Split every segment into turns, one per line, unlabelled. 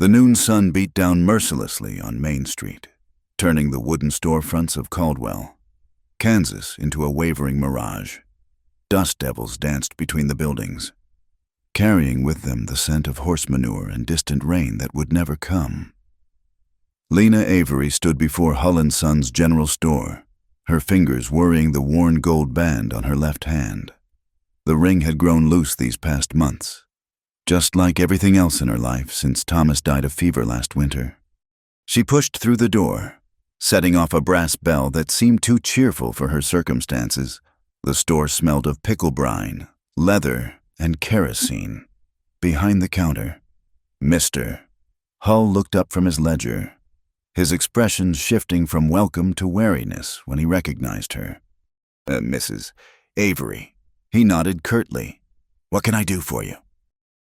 The noon sun beat down mercilessly on Main Street, turning the wooden storefronts of Caldwell, Kansas into a wavering mirage. Dust devils danced between the buildings, carrying with them the scent of horse manure and distant rain that would never come. Lena Avery stood before Hull & Sons General Store, her fingers worrying the worn gold band on her left hand. The ring had grown loose these past months, just like everything else in her life since Thomas died of fever last winter. She pushed through the door, setting off a brass bell that seemed too cheerful for her circumstances. The store smelled of pickle brine, leather, and kerosene. Behind the counter, Mr. Hull looked up from his ledger, his expression shifting from welcome to wariness when he recognized her. Mrs. Avery. He nodded curtly. What can I do for you?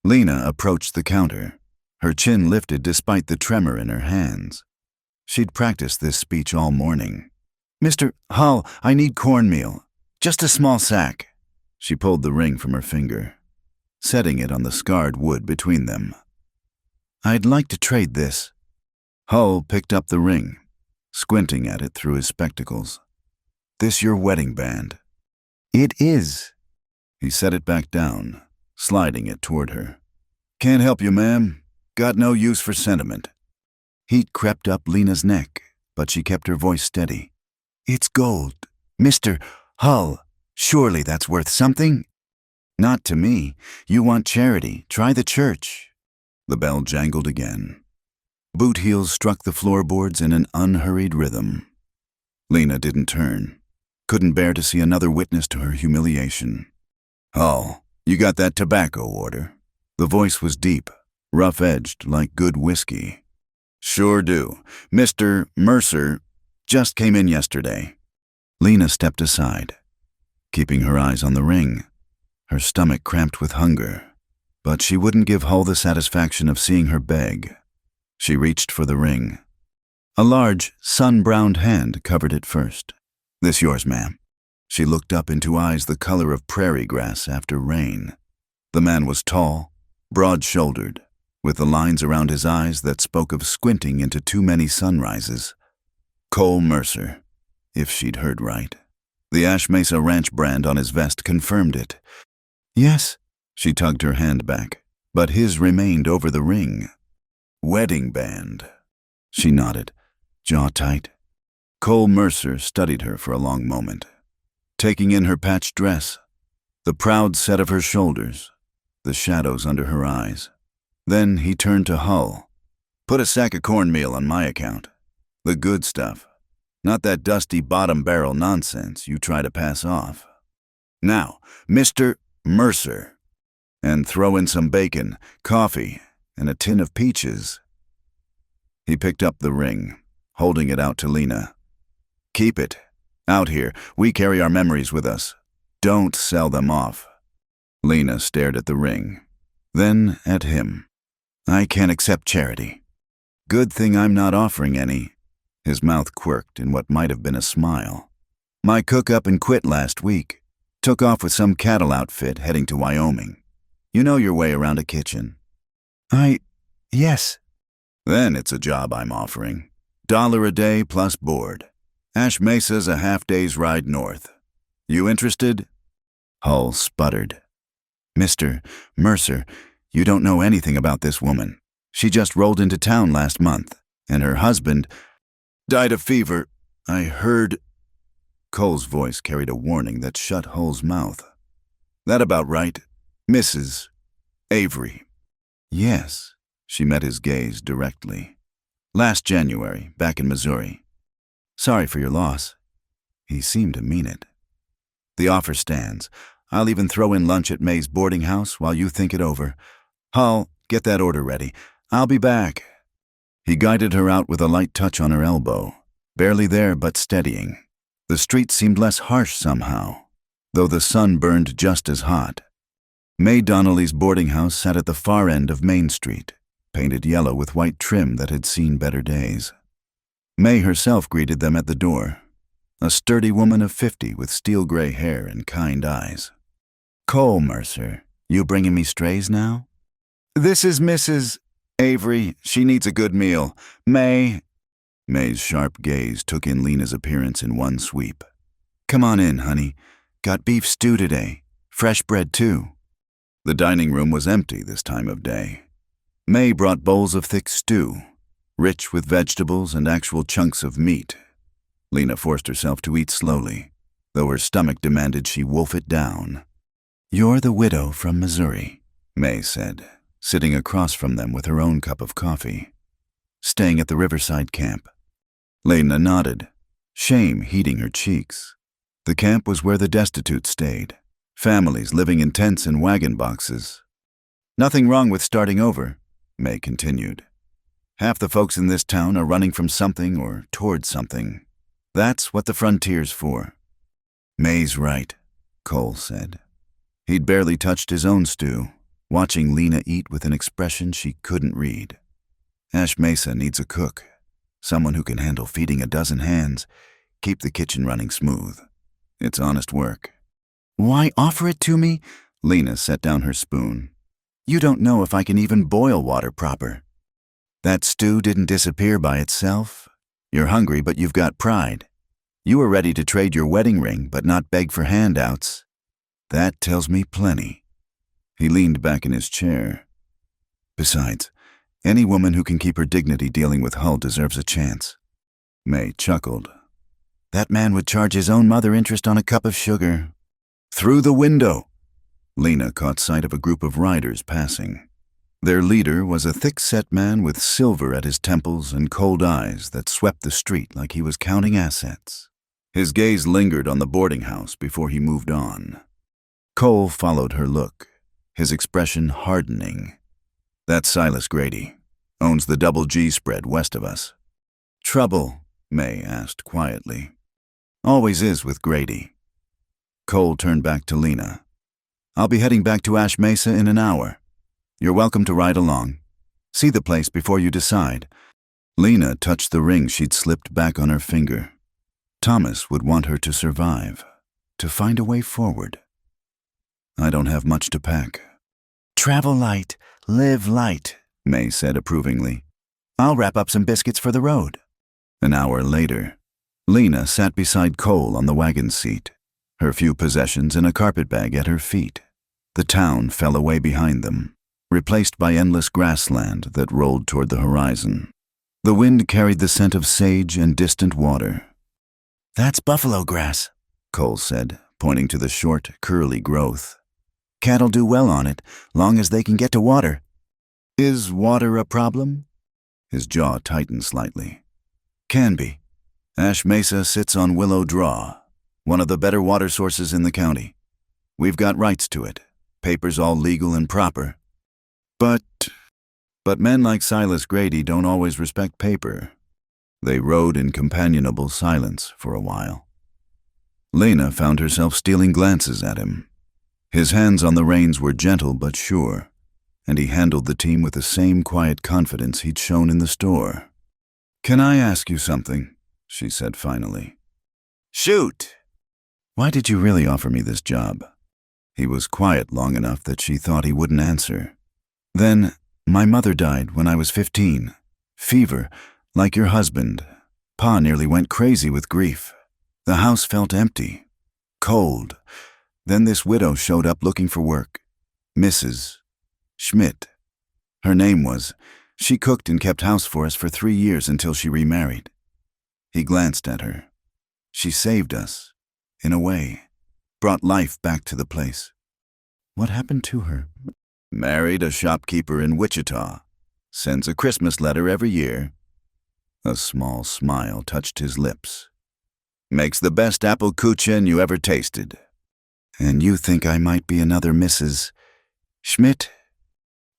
Lena approached the counter, her chin lifted despite the tremor in her hands. She'd practiced this speech all morning. Mr. Hull, I need cornmeal. Just a small sack. She pulled the ring from her finger, setting it on the scarred wood between them. I'd like to trade this. Hull picked up the ring, squinting at it through his spectacles. This your wedding band? It is. He set it back down, sliding it toward her. Can't help you, ma'am. Got no use for sentiment. Heat crept up Lena's neck, but she kept her voice steady. It's gold. Mr. Hull, surely that's worth something? Not to me. You want charity. Try the church. The bell jangled again. Boot heels struck the floorboards in an unhurried rhythm. Lena didn't turn. Couldn't bear to see another witness to her humiliation. Hull, you got that tobacco order? The voice was deep, rough-edged like good whiskey. Sure do. Mr. Mercer just came in yesterday. Lena stepped aside, keeping her eyes on the ring, her stomach cramped with hunger. But she wouldn't give Hull the satisfaction of seeing her beg. She reached for the ring. A large, sun-browned hand covered it first. This yours, ma'am. She looked up into eyes the color of prairie grass after rain. The man was tall, broad-shouldered, with the lines around his eyes that spoke of squinting into too many sunrises. Cole Mercer, if she'd heard right. The Ash Mesa Ranch brand on his vest confirmed it. Yes, she tugged her hand back, but his remained over the ring. Wedding band. She nodded, jaw tight. Cole Mercer studied her for a long moment, taking in her patched dress, the proud set of her shoulders, the shadows under her eyes. Then he turned to Hull. Put a sack of cornmeal on my account. The good stuff. Not that dusty bottom-barrel nonsense you try to pass off. Now, Mr. Mercer. And throw in some bacon, coffee, and a tin of peaches. He picked up the ring, holding it out to Lena. Keep it. Out here, we carry our memories with us. Don't sell them off. Lena stared at the ring, then at him. I can't accept charity. Good thing I'm not offering any. His mouth quirked in what might have been a smile. My cook up and quit last week. Took off with some cattle outfit heading to Wyoming. You know your way around a kitchen. Yes. Then it's a job I'm offering. $1 a day plus board. Ash Mesa's a half-day's ride north. You interested? Hull sputtered. Mr. Mercer, you don't know anything about this woman. She just rolled into town last month, and her husband died of fever. I heard. Cole's voice carried a warning that shut Hull's mouth. That about right, Mrs. Avery. Yes, she met his gaze directly. Last January, back in Missouri. Sorry for your loss. He seemed to mean it. The offer stands. I'll even throw in lunch at May's boarding house while you think it over. Hull, get that order ready. I'll be back. He guided her out with a light touch on her elbow, barely there but steadying. The street seemed less harsh somehow, though the sun burned just as hot. May Donnelly's boarding house sat at the far end of Main Street, painted yellow with white trim that had seen better days. May herself greeted them at the door, a sturdy woman of 50 with steel-gray hair and kind eyes. Cole Mercer, you bringing me strays now? This is Mrs. Avery, she needs a good meal. May. May's sharp gaze took in Lena's appearance in one sweep. Come on in, honey. Got beef stew today. Fresh bread, too. The dining room was empty this time of day. May brought bowls of thick stew, rich with vegetables and actual chunks of meat. Lena forced herself to eat slowly, though her stomach demanded she wolf it down. You're the widow from Missouri, May said, sitting across from them with her own cup of coffee. Staying at the riverside camp. Lena nodded, shame heating her cheeks. The camp was where the destitute stayed, families living in tents and wagon boxes. Nothing wrong with starting over, May continued. Half the folks in this town are running from something or towards something. That's what the frontier's for. May's right, Cole said. He'd barely touched his own stew, watching Lena eat with an expression she couldn't read. Ash Mesa needs a cook, someone who can handle feeding a dozen hands, keep the kitchen running smooth. It's honest work. Why offer it to me? Lena set down her spoon. You don't know if I can even boil water proper. That stew didn't disappear by itself. You're hungry, but you've got pride. You were ready to trade your wedding ring, but not beg for handouts. That tells me plenty. He leaned back in his chair. Besides, any woman who can keep her dignity dealing with Hull deserves a chance. May chuckled. That man would charge his own mother interest on a cup of sugar. Through the window. Lena caught sight of a group of riders passing. Their leader was a thick-set man with silver at his temples and cold eyes that swept the street like he was counting assets. His gaze lingered on the boarding house before he moved on. Cole followed her look, his expression hardening. That's Silas Grady. Owns the Double G spread west of us. Trouble, May asked quietly. Always is with Grady. Cole turned back to Lena. I'll be heading back to Ash Mesa in an hour. You're welcome to ride along. See the place before you decide. Lena touched the ring she'd slipped back on her finger. Thomas would want her to survive, to find a way forward. I don't have much to pack. Travel light, live light, May said approvingly. I'll wrap up some biscuits for the road. An hour later, Lena sat beside Cole on the wagon seat, her few possessions in a carpet bag at her feet. The town fell away behind them, replaced by endless grassland that rolled toward the horizon. The wind carried the scent of sage and distant water. That's buffalo grass, Cole said, pointing to the short, curly growth. Cattle do well on it, long as they can get to water. Is water a problem? His jaw tightened slightly. Can be. Ash Mesa sits on Willow Draw, one of the better water sources in the county. We've got rights to it, papers all legal and proper. But men like Silas Grady don't always respect paper. They rode in companionable silence for a while. Lena found herself stealing glances at him. His hands on the reins were gentle but sure, and he handled the team with the same quiet confidence he'd shown in the store. Can I ask you something? She said finally. Shoot! Why did you really offer me this job? He was quiet long enough that she thought he wouldn't answer. Then, my mother died when I was 15. Fever, like your husband. Pa nearly went crazy with grief. The house felt empty, cold. Then this widow showed up looking for work. Mrs. Schmidt. Her name was. She cooked and kept house for us for 3 years until she remarried. He glanced at her. She saved us, in a way, brought life back to the place. What happened to her? Married a shopkeeper in Wichita. Sends a Christmas letter every year. A small smile touched his lips. Makes the best apple kuchen you ever tasted. And you think I might be another Mrs. Schmidt?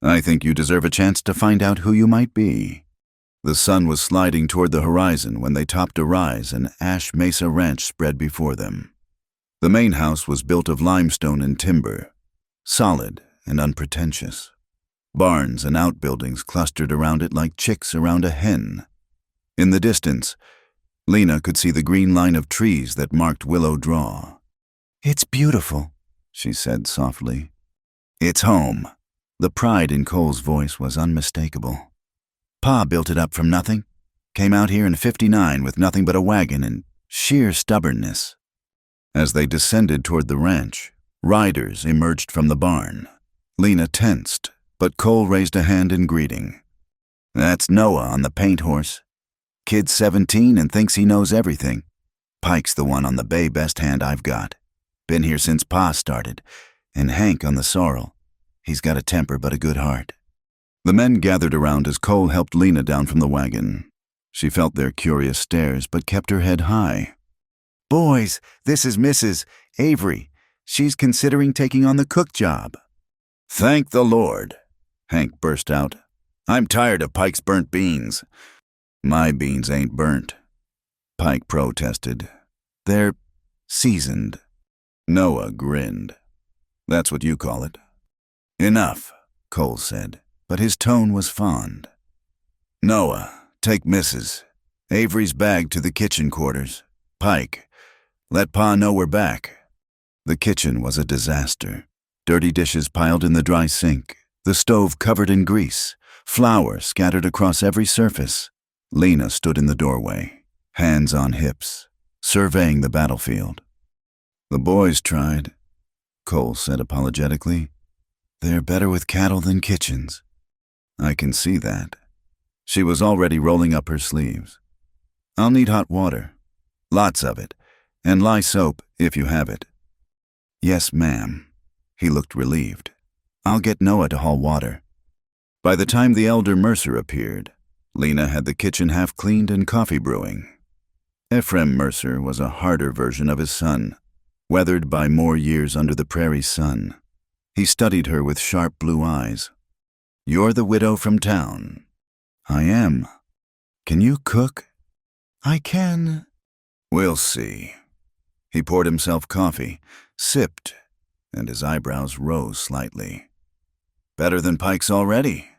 I think you deserve a chance to find out who you might be. The sun was sliding toward the horizon when they topped a rise and Ash Mesa Ranch spread before them. The main house was built of limestone and timber, solid and unpretentious. Barns and outbuildings clustered around it like chicks around a hen. In the distance, Lena could see the green line of trees that marked Willow Draw. It's beautiful, she said softly. It's home, The pride in Cole's voice was unmistakable. Pa built it up from nothing. Came out here in '59 with nothing but a wagon and sheer stubbornness. As they descended toward the ranch, riders emerged from the barn. Lena tensed, but Cole raised a hand in greeting. That's Noah on the paint horse. Kid's 17 and thinks he knows everything. Pike's the one on the bay best hand I've got. Been here since Pa started. And Hank on the sorrel. He's got a temper but a good heart. The men gathered around as Cole helped Lena down from the wagon. She felt their curious stares but kept her head high. Boys, this is Mrs. Avery. She's considering taking on the cook job. Thank the Lord, Hank burst out. I'm tired of Pike's burnt beans. My beans ain't burnt, Pike protested. They're seasoned. Noah grinned. That's what you call it. Enough, Cole said, but his tone was fond. Noah, take Mrs. Avery's bag to the kitchen quarters. Pike, let Pa know we're back. The kitchen was a disaster. Dirty dishes piled in the dry sink, the stove covered in grease, flour scattered across every surface. Lena stood in the doorway, hands on hips, surveying the battlefield. The boys tried, Cole said apologetically. They're better with cattle than kitchens. I can see that. She was already rolling up her sleeves. I'll need hot water. Lots of it. And lye soap, if you have it. Yes, ma'am. He looked relieved. I'll get Noah to haul water. By the time the elder Mercer appeared, Lena had the kitchen half cleaned and coffee brewing. Ephraim Mercer was a harder version of his son, weathered by more years under the prairie sun. He studied her with sharp blue eyes. You're the widow from town. I am. Can you cook? I can. We'll see. He poured himself coffee, sipped, and his eyebrows rose slightly. Better than Pike's already.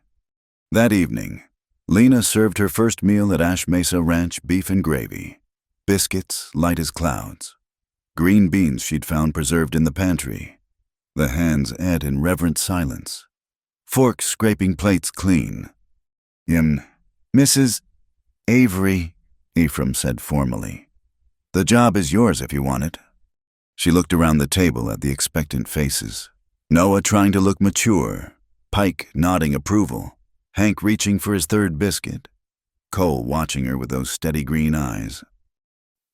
That evening, Lena served her first meal at Ash Mesa Ranch beef and gravy, biscuits light as clouds, green beans she'd found preserved in the pantry. The hands ate in reverent silence, forks scraping plates clean. Mrs. Avery, Ephraim said formally. The job is yours if you want it. She looked around the table at the expectant faces. Noah trying to look mature, Pike nodding approval, Hank reaching for his third biscuit, Cole watching her with those steady green eyes.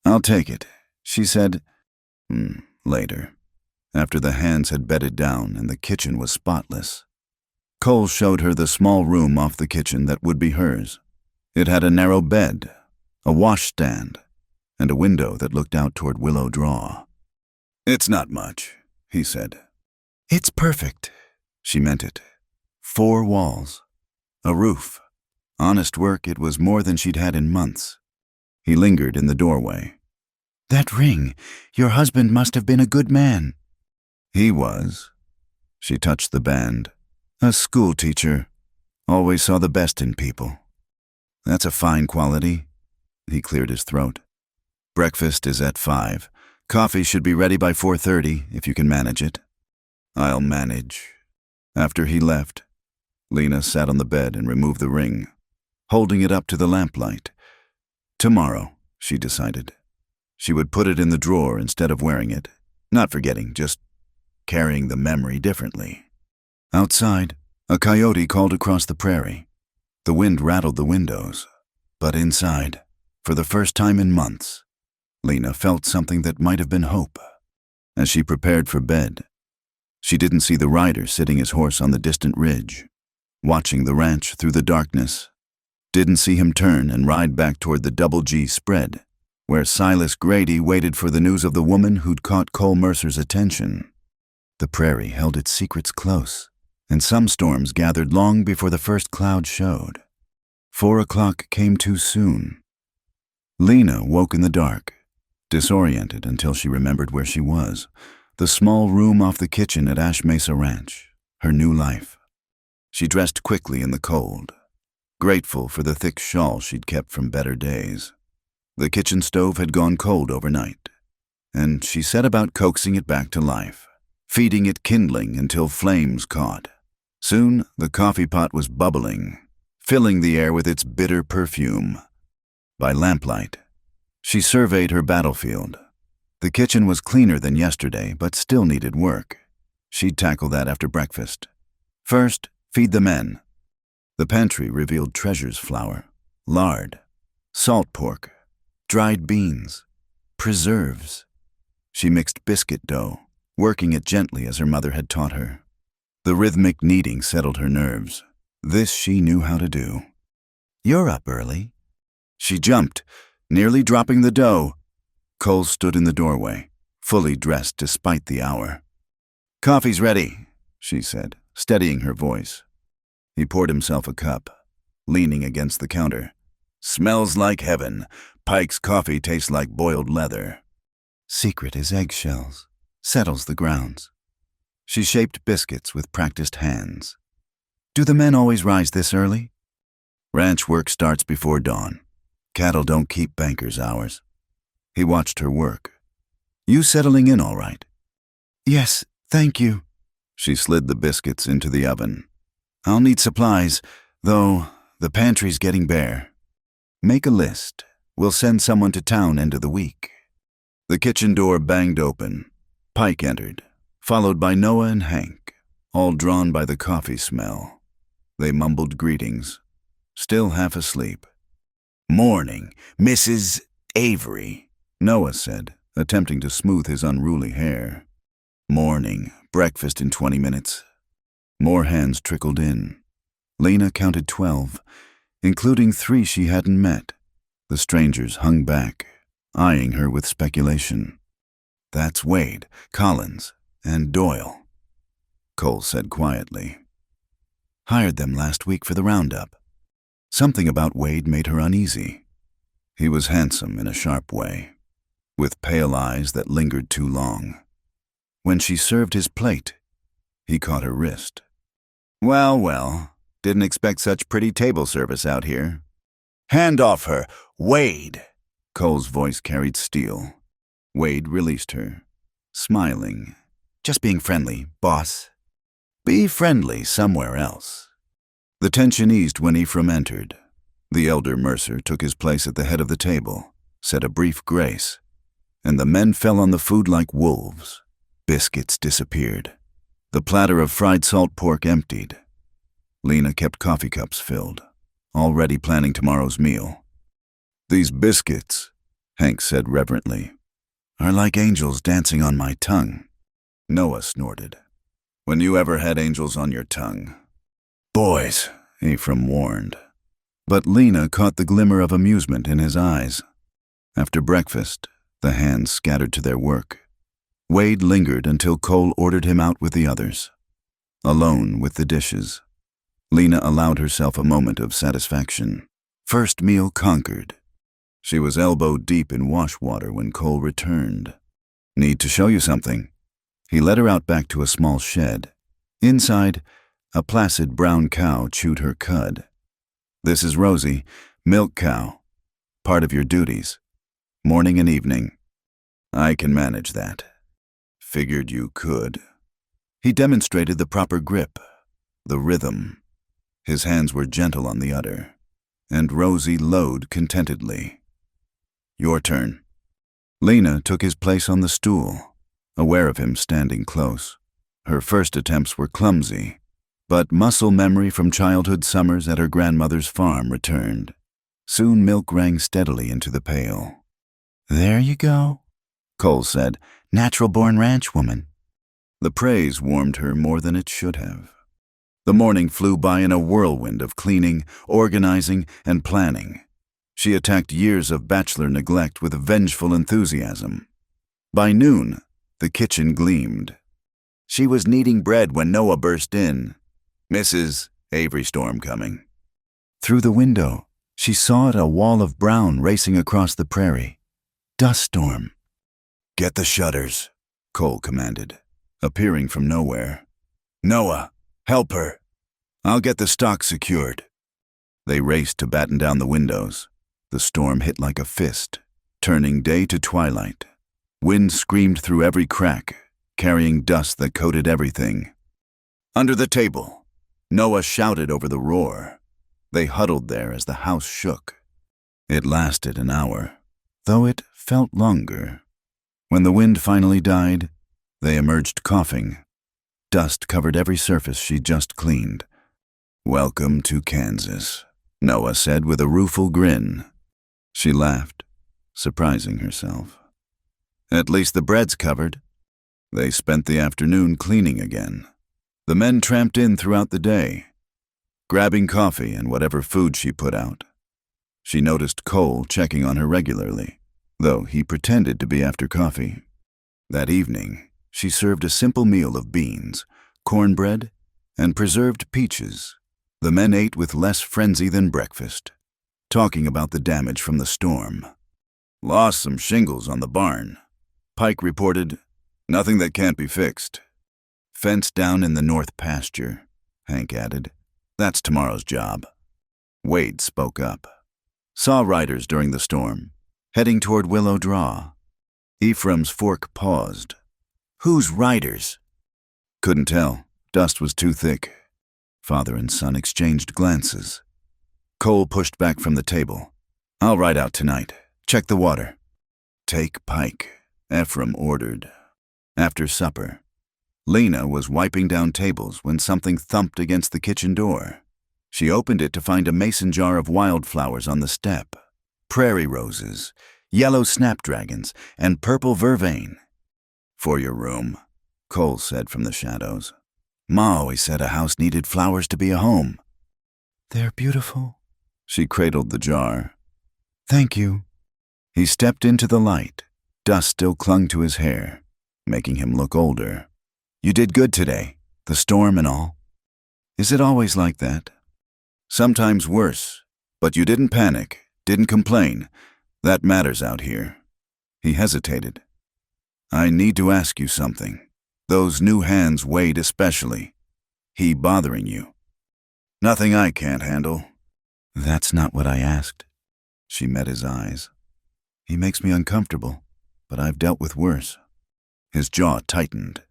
I'll take it, she said. Later, after the hands had bedded down and the kitchen was spotless. Cole showed her the small room off the kitchen that would be hers. It had a narrow bed, a washstand, and a window that looked out toward Willow Draw. It's not much, he said. It's perfect. She meant it. 4 walls. A roof. Honest work, it was more than she'd had in months. He lingered in the doorway. That ring. Your husband must have been a good man. He was. She touched the band. A school teacher. Always saw the best in people. That's a fine quality. He cleared his throat. Breakfast is at 5. Coffee should be ready by 4:30, if you can manage it. I'll manage. After he left, Lena sat on the bed and removed the ring, holding it up to the lamplight. Tomorrow, she decided. She would put it in the drawer instead of wearing it, not forgetting, just carrying the memory differently. Outside, a coyote called across the prairie. The wind rattled the windows, but inside, for the first time in months, Lena felt something that might have been hope. As she prepared for bed, she didn't see the rider sitting his horse on the distant ridge, watching the ranch through the darkness. Didn't see him turn and ride back toward the Double G spread, where Silas Grady waited for the news of the woman who'd caught Cole Mercer's attention. The prairie held its secrets close, and some storms gathered long before the first cloud showed. 4 o'clock came too soon. Lena woke in the dark, disoriented until she remembered where she was, the small room off the kitchen at Ash Mesa Ranch, her new life. She dressed quickly in the cold, grateful for the thick shawl she'd kept from better days. The kitchen stove had gone cold overnight, and she set about coaxing it back to life, feeding it kindling until flames caught, Soon, the coffee pot was bubbling, filling the air with its bitter perfume. By lamplight, she surveyed her battlefield. The kitchen was cleaner than yesterday, but still needed work. She'd tackle that after breakfast. First, feed the men. The pantry revealed treasures: flour, lard, salt pork, dried beans, preserves. She mixed biscuit dough, working it gently as her mother had taught her. The rhythmic kneading settled her nerves. This she knew how to do. "You're up early." She jumped, nearly dropping the dough. Cole stood in the doorway, fully dressed despite the hour. "Coffee's ready," she said, steadying her voice. He poured himself a cup, leaning against the counter. "Smells like heaven. Pike's coffee tastes like boiled leather." "Secret is eggshells. Settles the grounds." She shaped biscuits with practiced hands. "Do the men always rise this early?" "Ranch work starts before dawn. Cattle don't keep bankers' hours." He watched her work. "You settling in all right?" "Yes, thank you." She slid the biscuits into the oven. "I'll need supplies, though the pantry's getting bare." "Make a list. We'll send someone to town end of the week." The kitchen door banged open. Pike entered, followed by Noah and Hank, all drawn by the coffee smell. They mumbled greetings, still half asleep. "Morning, Mrs. Avery," Noah said, attempting to smooth his unruly hair. "Morning, breakfast in 20 minutes. More hands trickled in. Lena counted 12, including 3 she hadn't met. The strangers hung back, eyeing her with speculation. "That's Wade, Collins, and Doyle," Cole said quietly. "Hired them last week for the roundup." Something about Wade made her uneasy. He was handsome in a sharp way, with pale eyes that lingered too long. When she served his plate, he caught her wrist. "Well, well, didn't expect such pretty table service out here." "Hand off her, Wade!" Cole's voice carried steel. Wade released her, smiling. "Just being friendly, boss." "Be friendly somewhere else." The tension eased when Ephraim entered. The elder Mercer took his place at the head of the table, said a brief grace, and the men fell on the food like wolves. Biscuits disappeared. The platter of fried salt pork emptied. Lena kept coffee cups filled, already planning tomorrow's meal. "These biscuits," Hank said reverently, "are like angels dancing on my tongue." Noah snorted. "When you ever had angels on your tongue?" "Boys," Ephraim warned. But Lena caught the glimmer of amusement in his eyes. After breakfast, the hands scattered to their work. Wade lingered until Cole ordered him out with the others. Alone with the dishes, Lena allowed herself a moment of satisfaction. First meal conquered. She was elbow deep in wash water when Cole returned. "Need to show you something." He led her out back to a small shed. Inside, a placid brown cow chewed her cud. "This is Rosie, milk cow. Part of your duties. Morning and evening." "I can manage that." "Figured you could." He demonstrated the proper grip, the rhythm. His hands were gentle on the udder, and Rosie lowed contentedly. "Your turn." Lena took his place on the stool, aware of him standing close. Her first attempts were clumsy, but muscle memory from childhood summers at her grandmother's farm returned. Soon milk rang steadily into the pail. "There you go," Cole said. "Natural-born ranch woman." The praise warmed her more than it should have. The morning flew by in a whirlwind of cleaning, organizing, and planning. She attacked years of bachelor neglect with vengeful enthusiasm. By noon, the kitchen gleamed. She was kneading bread when Noah burst in. "Mrs. Avery storm coming." Through the window, she saw it, a wall of brown racing across the prairie. Dust storm. "Get the shutters," Cole commanded, appearing from nowhere. "Noah, help her. I'll get the stock secured." They raced to batten down the windows. The storm hit like a fist, turning day to twilight. Wind screamed through every crack, carrying dust that coated everything. "Under the table," Noah shouted over the roar. They huddled there as the house shook. It lasted an hour, though it felt longer. When the wind finally died, they emerged coughing. Dust covered every surface she'd just cleaned. "Welcome to Kansas," Noah said with a rueful grin. She laughed, surprising herself. "At least the bread's covered." They spent the afternoon cleaning again. The men tramped in throughout the day, grabbing coffee and whatever food she put out. She noticed Cole checking on her regularly, though he pretended to be after coffee. That evening, she served a simple meal of beans, cornbread, and preserved peaches. The men ate with less frenzy than breakfast, talking about the damage from the storm. "Lost some shingles on the barn," Pike reported. "Nothing that can't be fixed." "Fence down in the north pasture," Hank added. "That's tomorrow's job." Wade spoke up. "Saw riders during the storm, heading toward Willow Draw." Ephraim's fork paused. "Whose riders?" "Couldn't tell. Dust was too thick." Father and son exchanged glances. Cole pushed back from the table. "I'll ride out tonight. Check the water." "Take Pike," Ephraim ordered. After supper, Lena was wiping down tables when something thumped against the kitchen door. She opened it to find a mason jar of wildflowers on the step. Prairie roses, yellow snapdragons, and purple vervain. "For your room," Cole said from the shadows. "Ma always said a house needed flowers to be a home." "They're beautiful." She cradled the jar. "Thank you." He stepped into the light. Dust still clung to his hair, making him look older. "You did good today, the storm and all." "Is it always like that?" "Sometimes worse, but you didn't panic, didn't complain. That matters out here." He hesitated. "I need to ask you something. Those new hands, Wade especially. He bothering you?" "Nothing I can't handle." "That's not what I asked." She met his eyes. "He makes me uncomfortable, but I've dealt with worse." His jaw tightened.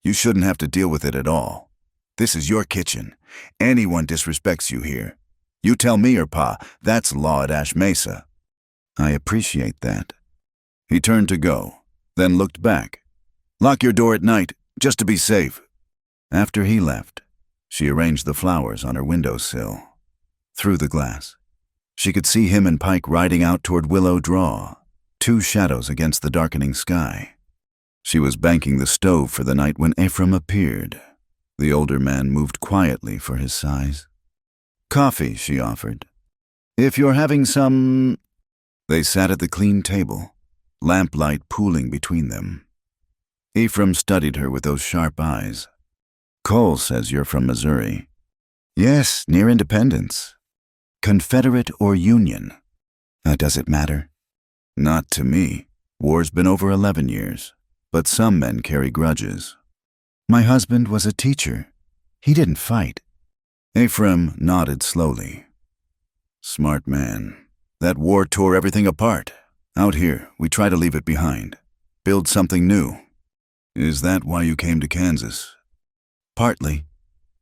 "You shouldn't have to deal with it at all. This is your kitchen. Anyone disrespects you here. You tell me or Pa, that's law at Ash Mesa." "I appreciate that." He turned to go, then looked back. "Lock your door at night, just to be safe." After he left, she arranged the flowers on her windowsill. Through the glass, she could see him and Pike riding out toward Willow Draw, two shadows against the darkening sky. She was banking the stove for the night when Ephraim appeared. The older man moved quietly for his size. "Coffee," she offered. "If you're having some—" They sat at the clean table, lamplight pooling between them. Ephraim studied her with those sharp eyes. "Cole says you're from Missouri." "Yes, near Independence." "Confederate or Union?" "Does it matter?" "Not to me. War's been over 11 years, but some men carry grudges." "My husband was a teacher. He didn't fight." Ephraim nodded slowly. "Smart man. That war tore everything apart. Out here, we try to leave it behind. Build something new." "Is that why you came to Kansas?" "Partly."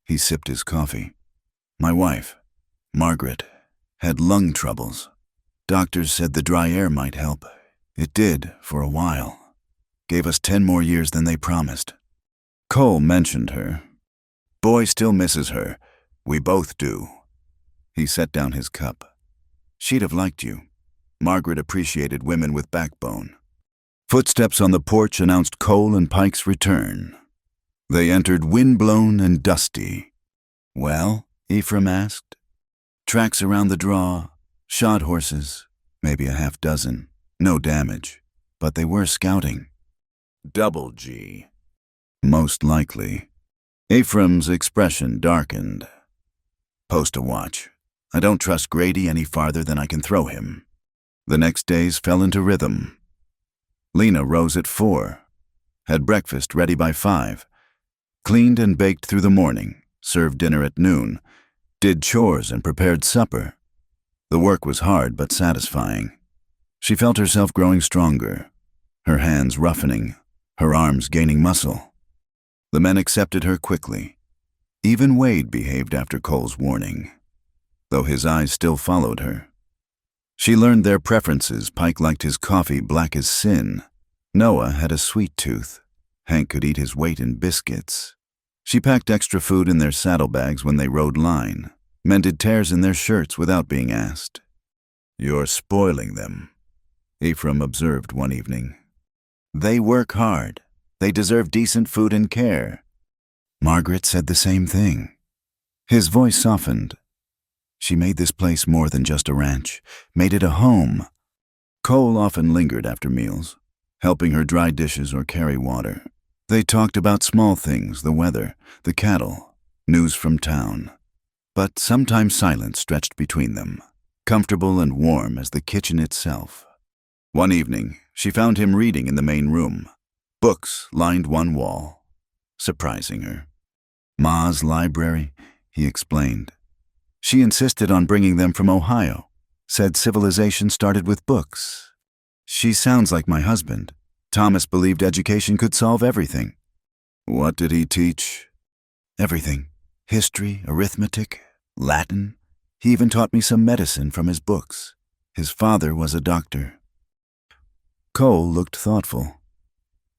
He sipped his coffee. "My wife, Margaret, had lung troubles. Doctors said the dry air might help. It did, for a while. Gave us 10 more years than they promised." Cole mentioned her. "Boy still misses her. We both do." He set down his cup. "She'd have liked you. Margaret appreciated women with backbone." Footsteps on the porch announced Cole and Pike's return. They entered windblown and dusty. "Well?" Ephraim asked. "Tracks around the draw, shod horses, maybe a half dozen. No damage, but they were scouting." "Double G." "Most likely." Ephraim's expression darkened. "Post a watch. I don't trust Grady any farther than I can throw him." The next days fell into rhythm. Lena rose at 4, had breakfast ready by 5, cleaned and baked through the morning, served dinner at noon, did chores and prepared supper. The work was hard but satisfying. She felt herself growing stronger, her hands roughening, her arms gaining muscle. The men accepted her quickly. Even Wade behaved after Cole's warning, though his eyes still followed her. She learned their preferences. Pike liked his coffee black as sin. Noah had a sweet tooth. Hank could eat his weight in biscuits. She packed extra food in their saddlebags when they rode line, mended tears in their shirts without being asked. "You're spoiling them," Ephraim observed one evening. "They work hard. They deserve decent food and care." Margaret said the same thing. His voice softened. She made this place more than just a ranch, made it a home. Cole often lingered after meals, helping her dry dishes or carry water. They talked about small things, the weather, the cattle, news from town. But sometimes silence stretched between them, comfortable and warm as the kitchen itself. One evening, she found him reading in the main room. Books lined one wall, surprising her. "Ma's library," he explained. She insisted on bringing them from Ohio, said civilization started with books. "She sounds like my husband. Thomas believed education could solve everything." "What did he teach?" "Everything. History, arithmetic, Latin. He even taught me some medicine from his books. His father was a doctor." Cole looked thoughtful.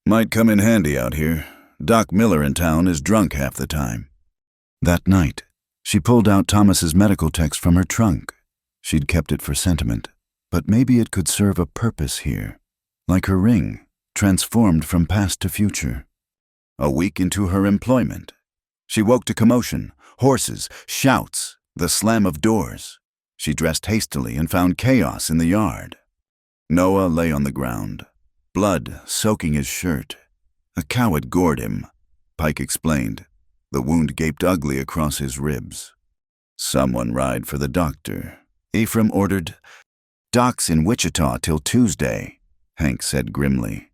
"Might come in handy out here. Doc Miller in town is drunk half the time." That night, she pulled out Thomas's medical text from her trunk. She'd kept it for sentiment, but maybe it could serve a purpose here. Like her ring, transformed from past to future. A week into her employment, she woke to commotion, horses, shouts, the slam of doors. She dressed hastily and found chaos in the yard. Noah lay on the ground, blood soaking his shirt. A cow had gored him, Pike explained. The wound gaped ugly across his ribs. "Someone ride for the doctor," Ephraim ordered. "Doc's in Wichita till Tuesday," Hank said grimly.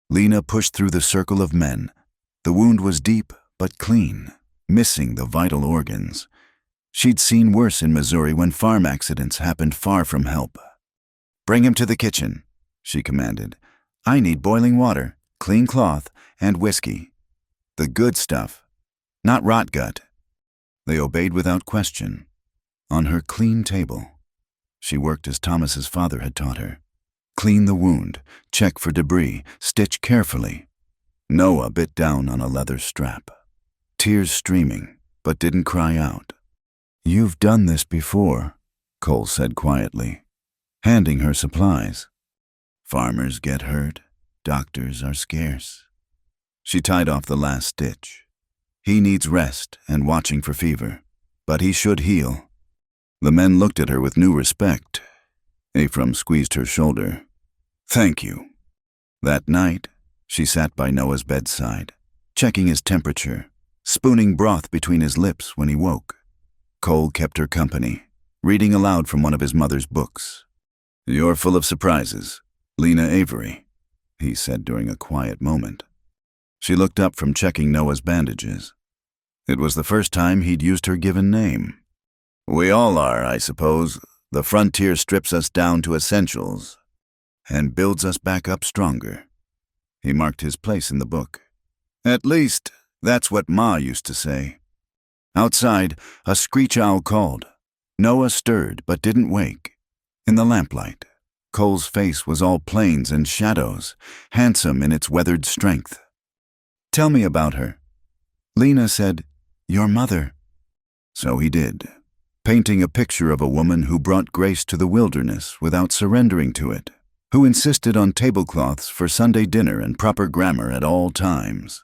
Lena pushed through the circle of men. The wound was deep but clean, missing the vital organs. She'd seen worse in Missouri when farm accidents happened far from help. "Bring him to the kitchen," she commanded. "I need boiling water, clean cloth, and whiskey. The good stuff. Not rot gut." They obeyed without question. On her clean table, she worked as Thomas's father had taught her. Clean the wound, check for debris, stitch carefully. Noah bit down on a leather strap. Tears streaming, but didn't cry out. "You've done this before," Cole said quietly, handing her supplies. "Farmers get hurt, doctors are scarce." She tied off the last stitch. "He needs rest and watching for fever, but he should heal." The men looked at her with new respect. Ephraim squeezed her shoulder. "Thank you." That night, she sat by Noah's bedside, checking his temperature, spooning broth between his lips when he woke. Cole kept her company, reading aloud from one of his mother's books. "You're full of surprises, Lena Avery," he said during a quiet moment. She looked up from checking Noah's bandages. It was the first time he'd used her given name. "We all are, I suppose. The frontier strips us down to essentials and builds us back up stronger." He marked his place in the book. "At least, that's what Ma used to say." Outside, a screech owl called. Noah stirred but didn't wake. In the lamplight, Cole's face was all plains and shadows, handsome in its weathered strength. "Tell me about her." Lena said, "Your mother." So he did, painting a picture of a woman who brought grace to the wilderness without surrendering to it, who insisted on tablecloths for Sunday dinner and proper grammar at all times,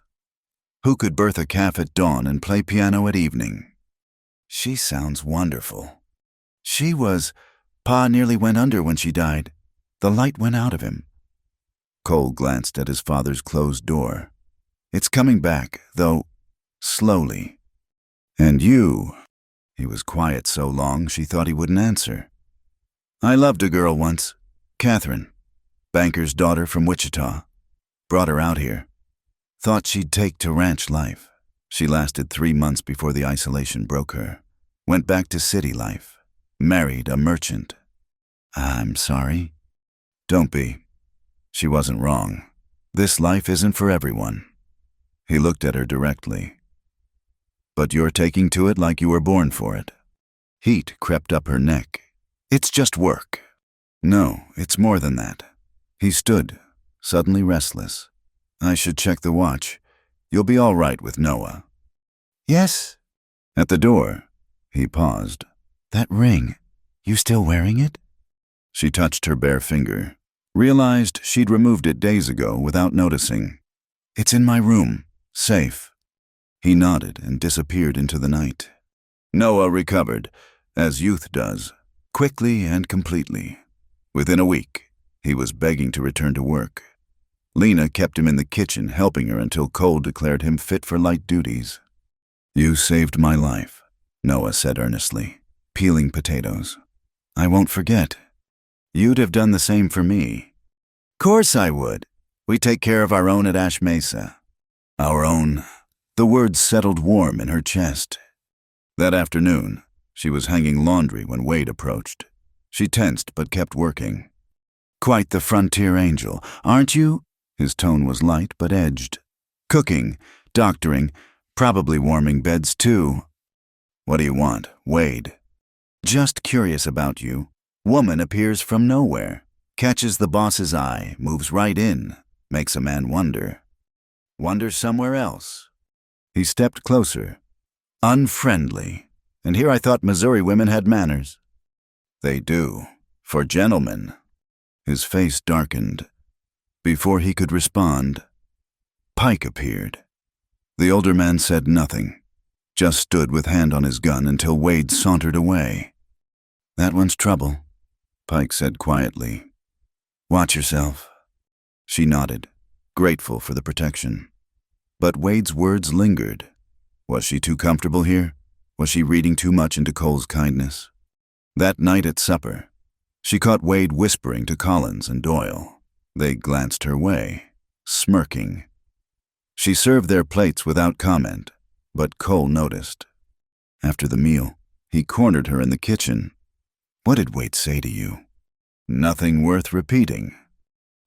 who could birth a calf at dawn and play piano at evening. "She sounds wonderful." "She was. Pa nearly went under when she died. The light went out of him." Cole glanced at his father's closed door. "It's coming back, though, slowly." "And you?" He was quiet so long she thought he wouldn't answer. "I loved a girl once, Catherine, banker's daughter from Wichita. Brought her out here. Thought she'd take to ranch life. She lasted 3 months before the isolation broke her. Went back to city life. Married a merchant." "I'm sorry." "Don't be. She wasn't wrong. This life isn't for everyone." He looked at her directly. but you're taking to it like you were born for it. Heat crept up her neck. It's just work. No, it's more than that. He stood, suddenly restless. I should check the watch. You'll be all right with Noah. Yes. At the door, he paused. That ring, you still wearing it? She touched her bare finger, realized she'd removed it days ago without noticing. It's in my room, safe. He nodded and disappeared into the night. Noah recovered, as youth does, quickly and completely. Within a week, he was begging to return to work. Lena kept him in the kitchen, helping her until Cole declared him fit for light duties. You saved my life, Noah said earnestly, peeling potatoes. I won't forget. You'd have done the same for me. Course I would. We take care of our own at Ash Mesa. Our own. The words settled warm in her chest. That afternoon, she was hanging laundry when Wade approached. She tensed but kept working. Quite the frontier angel, aren't you? His tone was light but edged. Cooking, doctoring, probably warming beds too. What do you want, Wade? Just curious about you. Woman appears from nowhere, catches the boss's eye, moves right in, makes a man wonder. Wonder somewhere else. He stepped closer. Unfriendly. And here I thought Missouri women had manners. They do. For gentlemen. His face darkened. Before he could respond, Pike appeared. The older man said nothing, just stood with hand on his gun until Wade sauntered away. That one's trouble, Pike said quietly. Watch yourself. She nodded, grateful for the protection. But Wade's words lingered. Was she too comfortable here? Was she reading too much into Cole's kindness? That night at supper, she caught Wade whispering to Collins and Doyle. They glanced her way, smirking. She served their plates without comment, but Cole noticed. After the meal, he cornered her in the kitchen. What did Wade say to you? Nothing worth repeating.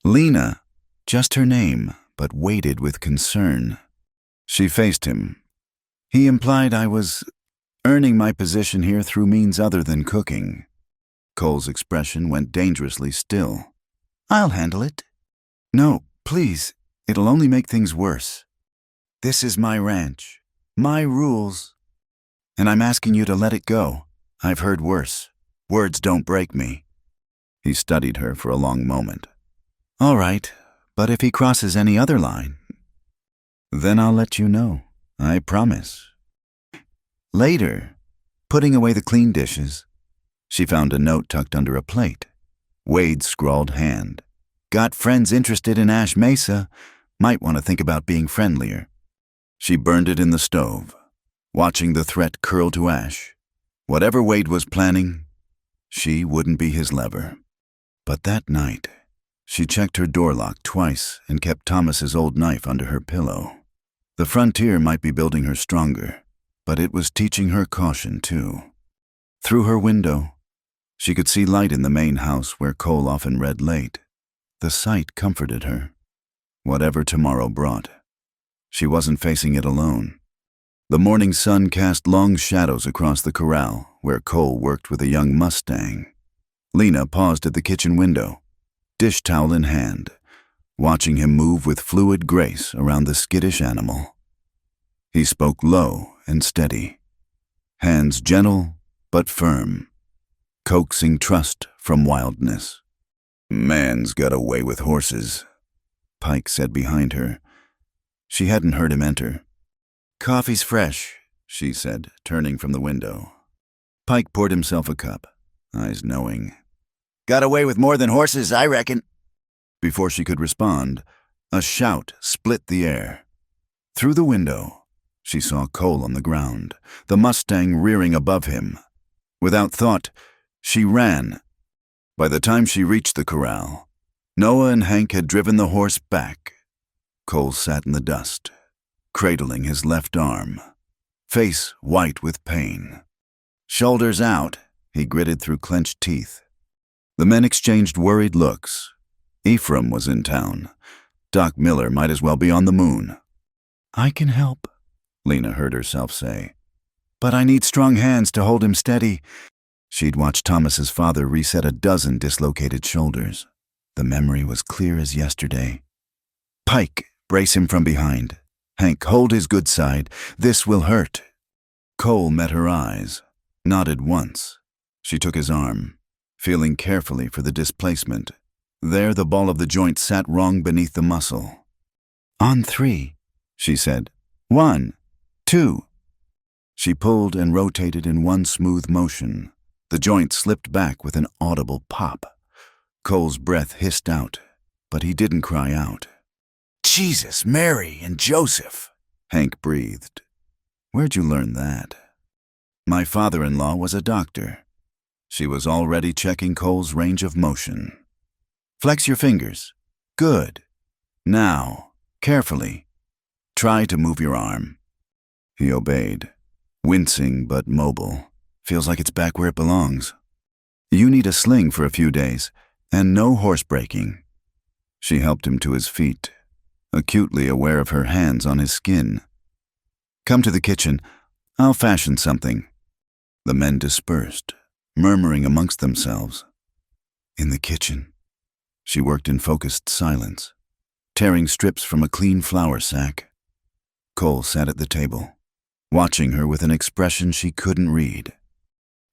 Lena, just her name, but weighted with concern. She faced him. He implied I was earning my position here through means other than cooking. Cole's expression went dangerously still. I'll handle it. No, please, it'll only make things worse. This is my ranch, my rules, and I'm asking you to let it go. I've heard worse. Words don't break me. He studied her for a long moment. All right, but if he crosses any other line, then I'll let you know, I promise. Later, putting away the clean dishes, she found a note tucked under a plate. Wade's scrawled hand. Got friends interested in Ash Mesa. Might want to think about being friendlier. She burned it in the stove, watching the threat curl to ash. Whatever Wade was planning, she wouldn't be his lever. But that night, she checked her door lock twice and kept Thomas's old knife under her pillow. The frontier might be building her stronger, but it was teaching her caution too. Through her window, she could see light in the main house where Cole often read late. The sight comforted her. Whatever tomorrow brought, she wasn't facing it alone. The morning sun cast long shadows across the corral where Cole worked with a young Mustang. Lena paused at the kitchen window, dish towel in hand, watching him move with fluid grace around the skittish animal. He spoke low and steady, hands gentle but firm, coaxing trust from wildness. Man's got a way with horses, Pike said behind her. She hadn't heard him enter. Coffee's fresh, she said, turning from the window. Pike poured himself a cup, eyes knowing. Got away with more than horses, I reckon. Before she could respond, a shout split the air. Through the window, she saw Cole on the ground, the Mustang rearing above him. Without thought, she ran. By the time she reached the corral, Noah and Hank had driven the horse back. Cole sat in the dust, cradling his left arm, face white with pain. Shoulders out, he gritted through clenched teeth. The men exchanged worried looks. Ephraim was in town. Doc Miller might as well be on the moon. I can help, Lena heard herself say. But I need strong hands to hold him steady. She'd watched Thomas's father reset a dozen dislocated shoulders. The memory was clear as yesterday. Pike, brace him from behind. Hank, hold his good side. This will hurt. Cole met her eyes, nodded once. She took his arm, feeling carefully for the displacement. There the ball of the joint sat wrong beneath the muscle. On 3, she said. 1, 2. She pulled and rotated in one smooth motion. The joint slipped back with an audible pop. Cole's breath hissed out, but he didn't cry out. Jesus, Mary, and Joseph, Hank breathed. Where'd you learn that? My father-in-law was a doctor. She was already checking Cole's range of motion. Flex your fingers. Good. Now, carefully. Try to move your arm. He obeyed, wincing but mobile. Feels like it's back where it belongs. You need a sling for a few days, and no horse breaking. She helped him to his feet, acutely aware of her hands on his skin. Come to the kitchen. I'll fashion something. The men dispersed, murmuring amongst themselves. In the kitchen. She worked in focused silence, tearing strips from a clean flour sack. Cole sat at the table, watching her with an expression she couldn't read.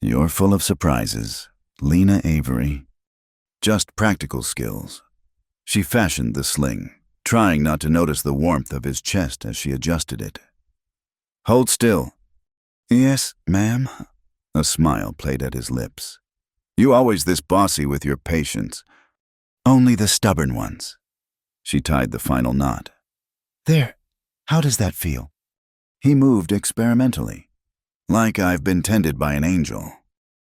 You're full of surprises, Lena Avery. Just practical skills. She fashioned the sling, trying not to notice the warmth of his chest as she adjusted it. Hold still. Yes, ma'am. A smile played at his lips. You always this bossy with your patients. Only the stubborn ones. She tied the final knot. There. How does that feel? He moved experimentally, like I've been tended by an angel.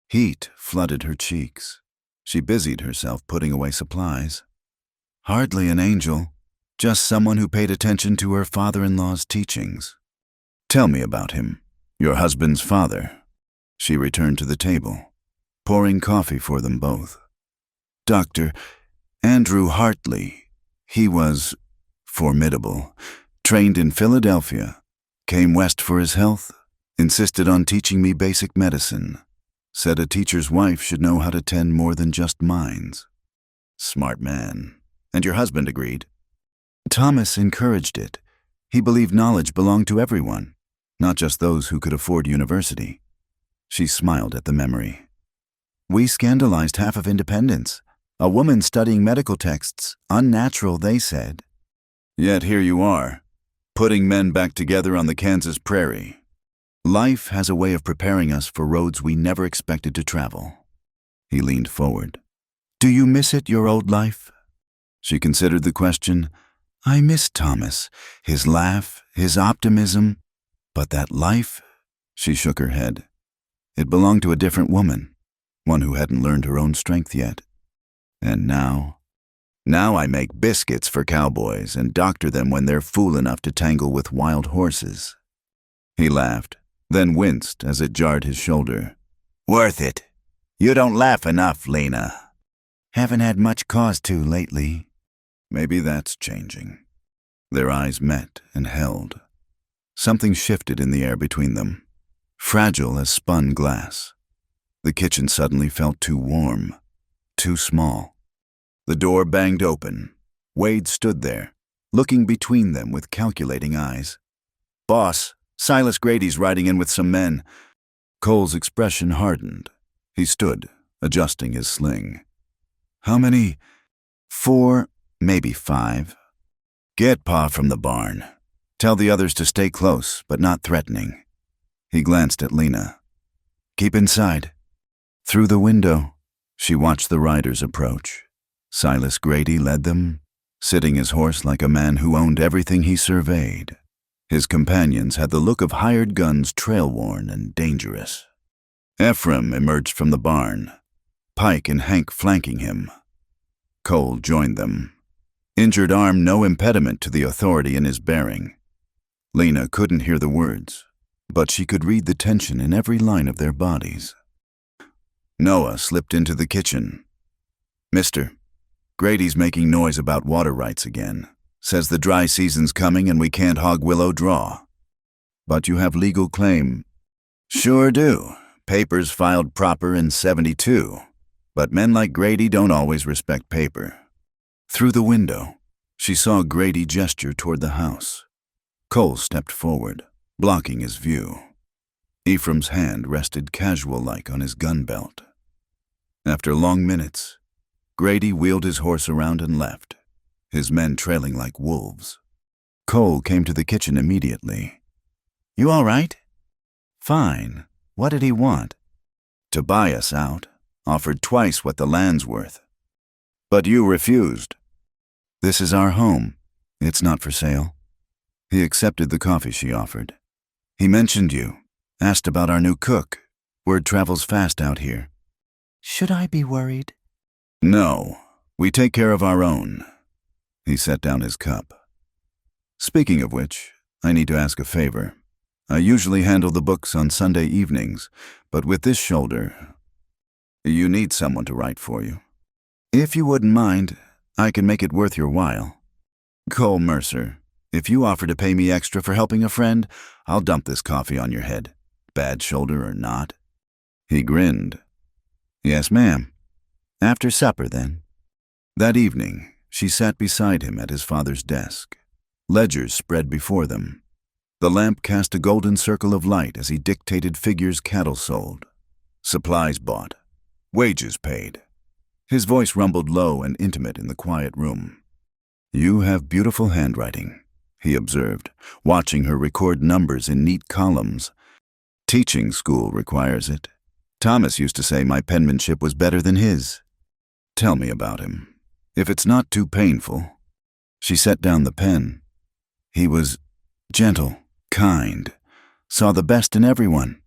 Heat flooded her cheeks. She busied herself putting away supplies. Hardly an angel, just someone who paid attention to her father-in-law's teachings. Tell me about him, your husband's father. She returned to the table, pouring coffee for them both. Dr. Andrew Hartley. He was formidable, trained in Philadelphia, came west for his health, insisted on teaching me basic medicine, said a teacher's wife should know how to tend more than just minds. Smart man. And your husband agreed? Thomas encouraged it. He believed knowledge belonged to everyone, not just those who could afford university. She smiled at the memory. We scandalized half of independence. A woman studying medical texts, unnatural, they said. Yet here you are, putting men back together on the Kansas prairie. Life has a way of preparing us for roads we never expected to travel. He leaned forward. Do you miss it, your old life? She considered the question. I miss Thomas, his laugh, his optimism. But that life? She shook her head. It belonged to a different woman, one who hadn't learned her own strength yet. And now I make biscuits for cowboys and doctor them when they're fool enough to tangle with wild horses. He laughed, then winced as it jarred his shoulder. Worth it. You don't laugh enough, Lena. Haven't had much cause to lately. Maybe that's changing. Their eyes met and held. Something shifted in the air between them, fragile as spun glass. The kitchen suddenly felt too warm, too small. The door banged open. Wade stood there, looking between them with calculating eyes. Boss, Silas Grady's riding in with some men. Cole's expression hardened. He stood, adjusting his sling. How many? 4, maybe 5. Get Pa from the barn. Tell the others to stay close, but not threatening. He glanced at Lena. Keep inside. Through the window, she watched the riders approach. Silas Grady led them, sitting his horse like a man who owned everything he surveyed. His companions had the look of hired guns, trail-worn and dangerous. Ephraim emerged from the barn, Pike and Hank flanking him. Cole joined them. Injured arm no impediment to the authority in his bearing. Lena couldn't hear the words, but she could read the tension in every line of their bodies. Noah slipped into the kitchen. Mister, Grady's making noise about water rights again. Says the dry season's coming and we can't hog Willow Draw. But you have legal claim. Sure do. Papers filed proper in 72. But men like Grady don't always respect paper. Through the window, she saw Grady gesture toward the house. Cole stepped forward, blocking his view. Ephraim's hand rested casual-like on his gun belt. After long minutes, Grady wheeled his horse around and left, his men trailing like wolves. Cole came to the kitchen immediately. "You all right?" "Fine. What did he want?" "To buy us out. Offered twice what the land's worth." "But you refused." "This is our home. It's not for sale." He accepted the coffee she offered. "He mentioned you. Asked about our new cook. Word travels fast out here." "Should I be worried?" "No. We take care of our own." He set down his cup. "Speaking of which, I need to ask a favor. I usually handle the books on Sunday evenings, but with this shoulder, you need someone to write for you. If you wouldn't mind, I can make it worth your while. Cole Mercer, if you offer to pay me extra for helping a friend, I'll dump this coffee on your head, bad shoulder or not." He grinned. "Yes, ma'am. After supper, then." That evening, she sat beside him at his father's desk. Ledgers spread before them. The lamp cast a golden circle of light as he dictated figures cattle sold, supplies bought, wages paid. His voice rumbled low and intimate in the quiet room. "You have beautiful handwriting," he observed, watching her record numbers in neat columns. "Teaching school requires it. Thomas used to say my penmanship was better than his." "Tell me about him, if it's not too painful." She set down the pen. "He was gentle, kind, saw the best in everyone,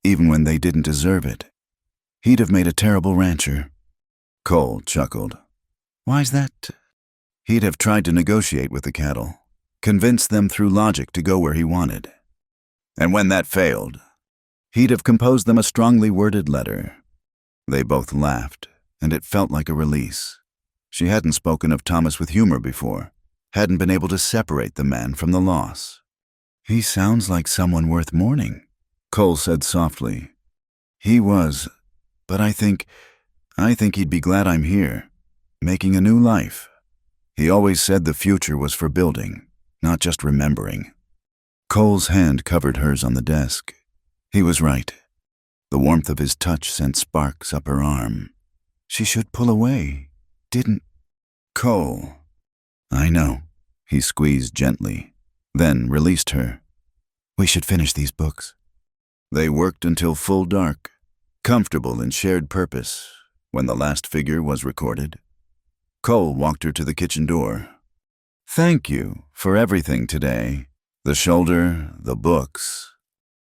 even when they didn't deserve it. He'd have made a terrible rancher." Cole chuckled. "Why's that?" "He'd have tried to negotiate with the cattle, convince them through logic to go where he wanted. And when that failed, he'd have composed them a strongly worded letter." They both laughed, and it felt like a release. She hadn't spoken of Thomas with humor before, hadn't been able to separate the man from the loss. "He sounds like someone worth mourning," Cole said softly. "He was, but I think he'd be glad I'm here, making a new life. He always said the future was for building, not just remembering." Cole's hand covered hers on the desk. He was right. The warmth of his touch sent sparks up her arm. She should pull away, didn't... "Cole." "I know." He squeezed gently, then released her. "We should finish these books." They worked until full dark, comfortable in shared purpose, when the last figure was recorded. Cole walked her to the kitchen door. "Thank you for everything today. The shoulder, the books.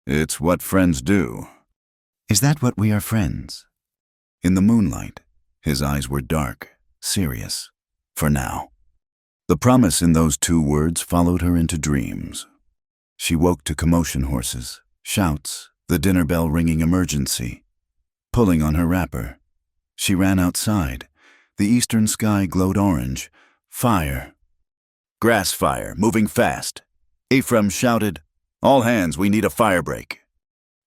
It's what friends do." "Is that what we are, friends?" In the moonlight, his eyes were dark, serious, for now. The promise in those two words followed her into dreams. She woke to commotion horses, shouts, the dinner bell ringing emergency. Pulling on her wrapper, she ran outside. The eastern sky glowed orange. Fire. "Grass fire, moving fast." Ephraim shouted, "All hands, we need a fire break."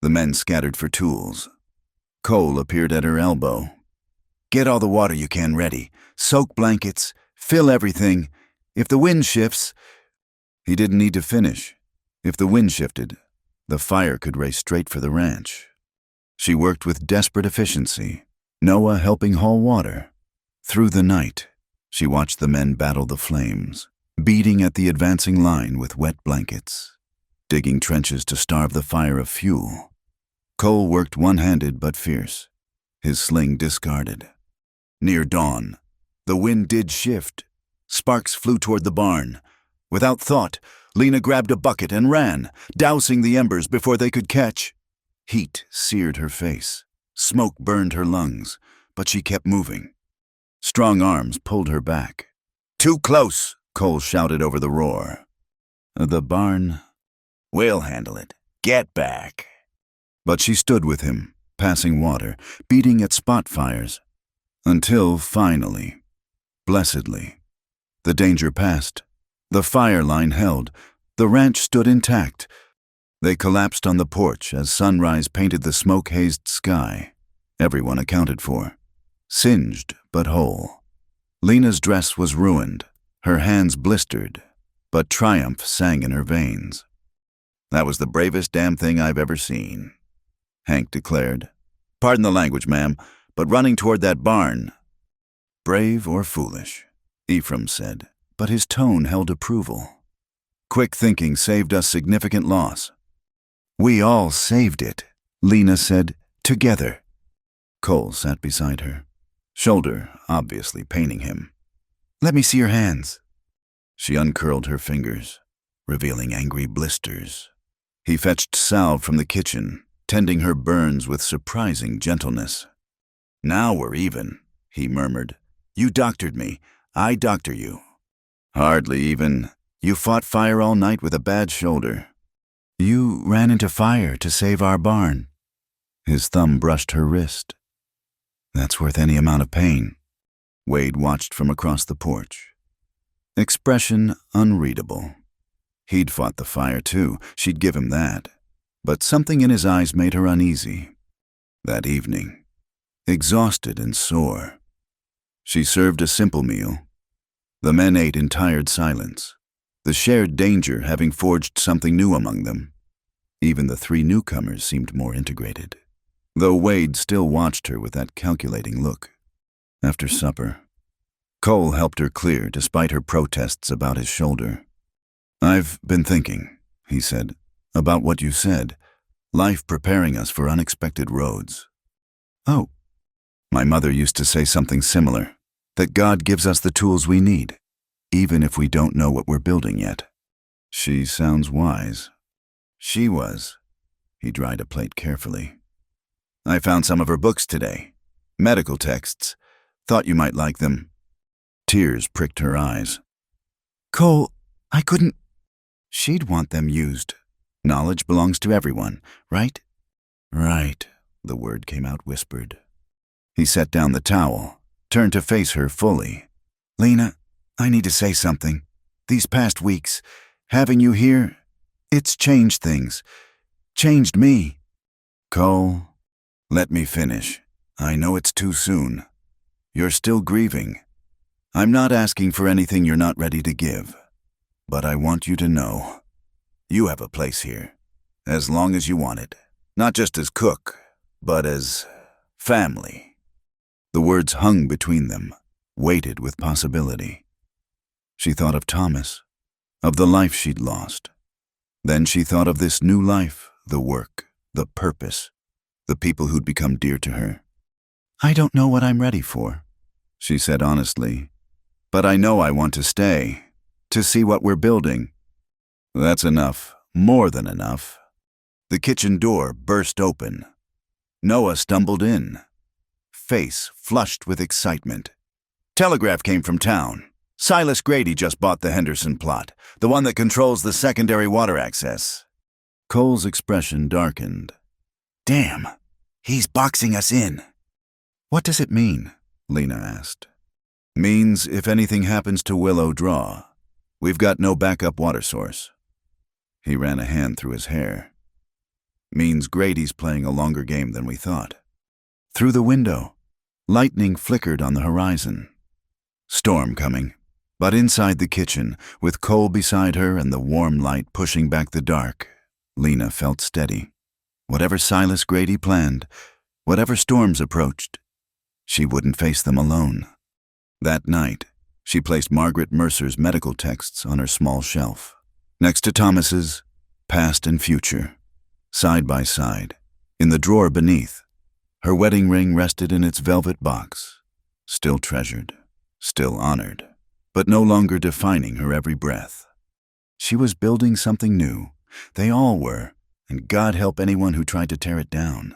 The men scattered for tools. Cole appeared at her elbow. "Get all the water you can ready. Soak blankets. Fill everything. If the wind shifts..." He didn't need to finish. If the wind shifted, the fire could race straight for the ranch. She worked with desperate efficiency, Noah helping haul water. Through the night, she watched the men battle the flames, beating at the advancing line with wet blankets, digging trenches to starve the fire of fuel. Cole worked one-handed but fierce, his sling discarded. Near dawn, the wind did shift. Sparks flew toward the barn. Without thought, Lena grabbed a bucket and ran, dousing the embers before they could catch. Heat seared her face. Smoke burned her lungs, but she kept moving. Strong arms pulled her back. "Too close," Cole shouted over the roar. "The barn..." "We'll handle it. Get back." But she stood with him, passing water, beating at spot fires. Until finally, blessedly, the danger passed. The fire line held. The ranch stood intact. They collapsed on the porch as sunrise painted the smoke-hazed sky. Everyone accounted for. Singed but whole. Lena's dress was ruined, her hands blistered, but triumph sang in her veins. "That was the bravest damn thing I've ever seen," Hank declared. "Pardon the language, ma'am, but running toward that barn—" "Brave or foolish," Ephraim said, but his tone held approval. "Quick thinking saved us significant loss." "We all saved it," Lena said, "together." Cole sat beside her, shoulder obviously paining him. "Let me see your hands." She uncurled her fingers, revealing angry blisters. He fetched salve from the kitchen, tending her burns with surprising gentleness. "Now we're even," he murmured. "You doctored me. I doctor you." "Hardly even. You fought fire all night with a bad shoulder." "You ran into fire to save our barn." His thumb brushed her wrist. "That's worth any amount of pain." Wade watched from across the porch. Expression unreadable. He'd fought the fire too, she'd give him that. But something in his eyes made her uneasy. That evening, exhausted and sore, she served a simple meal. The men ate in tired silence, the shared danger having forged something new among them. Even the three newcomers seemed more integrated, though Wade still watched her with that calculating look. After supper, Cole helped her clear despite her protests about his shoulder. "I've been thinking," he said, "about what you said, life preparing us for unexpected roads." "Oh." "My mother used to say something similar, that God gives us the tools we need, even if we don't know what we're building yet." "She sounds wise." "She was." He dried a plate carefully. "I found some of her books today. Medical texts. Thought you might like them." Tears pricked her eyes. "Cole, I couldn't—" "She'd want them used. Knowledge belongs to everyone, right?" "Right," the word came out whispered. He set down the towel, turned to face her fully. "Lena, I need to say something. These past weeks, having you here, it's changed things. Changed me." "Cole, let me finish. I know it's too soon. You're still grieving. I'm not asking for anything you're not ready to give. But I want you to know, you have a place here, as long as you want it. Not just as cook, but as family." The words hung between them, weighted with possibility. She thought of Thomas, of the life she'd lost. Then she thought of this new life, the work, the purpose, the people who'd become dear to her. "I don't know what I'm ready for," she said honestly, "but I know I want to stay, to see what we're building." "That's enough, more than enough." The kitchen door burst open. Noah stumbled in, face flushed with excitement. "Telegraph came from town. Silas Grady just bought the Henderson plot, the one that controls the secondary water access." Cole's expression darkened. "Damn, he's boxing us in." "What does it mean?" Lena asked. "Means if anything happens to Willow Draw, we've got no backup water source." He ran a hand through his hair. "Means Grady's playing a longer game than we thought." Through the window, lightning flickered on the horizon. Storm coming, but inside the kitchen, with Cole beside her and the warm light pushing back the dark, Lena felt steady. Whatever Silas Grady planned, whatever storms approached, she wouldn't face them alone. That night, she placed Margaret Mercer's medical texts on her small shelf, next to Thomas's, past and future, side by side. In the drawer beneath, her wedding ring rested in its velvet box, still treasured, still honored, but no longer defining her every breath. She was building something new. They all were, and God help anyone who tried to tear it down.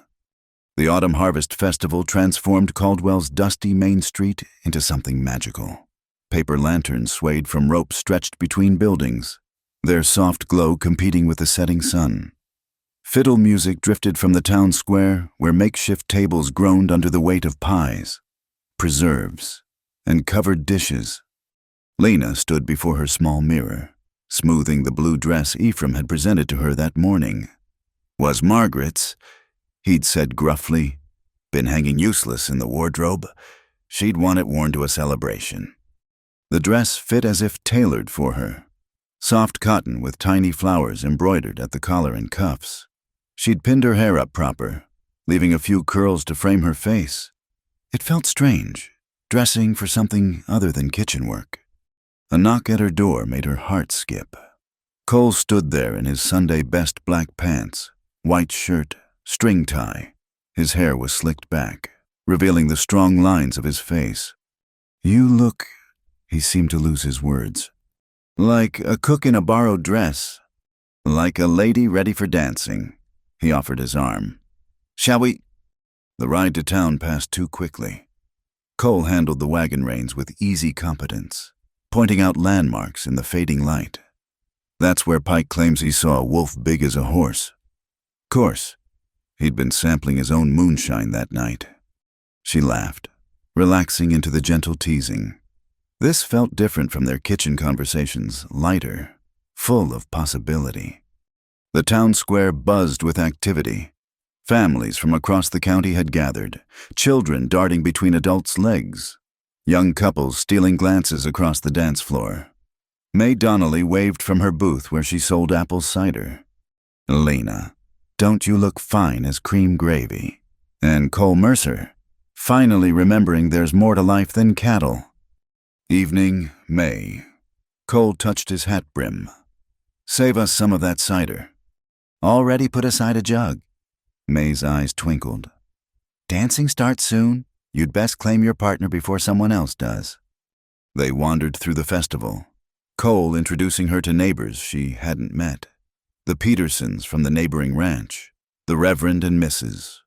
The Autumn Harvest Festival transformed Caldwell's dusty Main Street into something magical. Paper lanterns swayed from ropes stretched between buildings, their soft glow competing with the setting sun. Fiddle music drifted from the town square, where makeshift tables groaned under the weight of pies, preserves, and covered dishes. Lena stood before her small mirror, smoothing the blue dress Ephraim had presented to her that morning, Was Margaret's, he'd said gruffly. Been hanging useless in the wardrobe. She'd want it worn to a celebration. The dress fit as if tailored for her. Soft cotton with tiny flowers embroidered at the collar and cuffs. She'd pinned her hair up proper, leaving a few curls to frame her face. It felt strange, dressing for something other than kitchen work. A knock at her door made her heart skip. Cole stood there in his Sunday best black pants, white shirt, string tie. His hair was slicked back, revealing the strong lines of his face. "You look," he seemed to lose his words, "like a cook in a borrowed dress. Like a lady ready for dancing." He offered his arm. "Shall we?" The ride to town passed too quickly. Cole handled the wagon reins with easy competence, pointing out landmarks in the fading light. That's where Pike claims he saw a wolf big as a horse. Course, he'd been sampling his own moonshine that night. She laughed, relaxing into the gentle teasing. This felt different from their kitchen conversations, lighter, full of possibility. The town square buzzed with activity. Families from across the county had gathered, children darting between adults' legs, young couples stealing glances across the dance floor. May Donnelly waved from her booth where she sold apple cider. "Lena, don't you look fine as cream gravy?" And Cole Mercer, finally remembering there's more to life than cattle. Evening, May. Cole touched his hat brim. "Save us some of that cider." "Already put aside a jug." May's eyes twinkled. "Dancing starts soon. You'd best claim your partner before someone else does." They wandered through the festival, Cole introducing her to neighbors she hadn't met. The Petersons from the neighboring ranch, the Reverend and Mrs.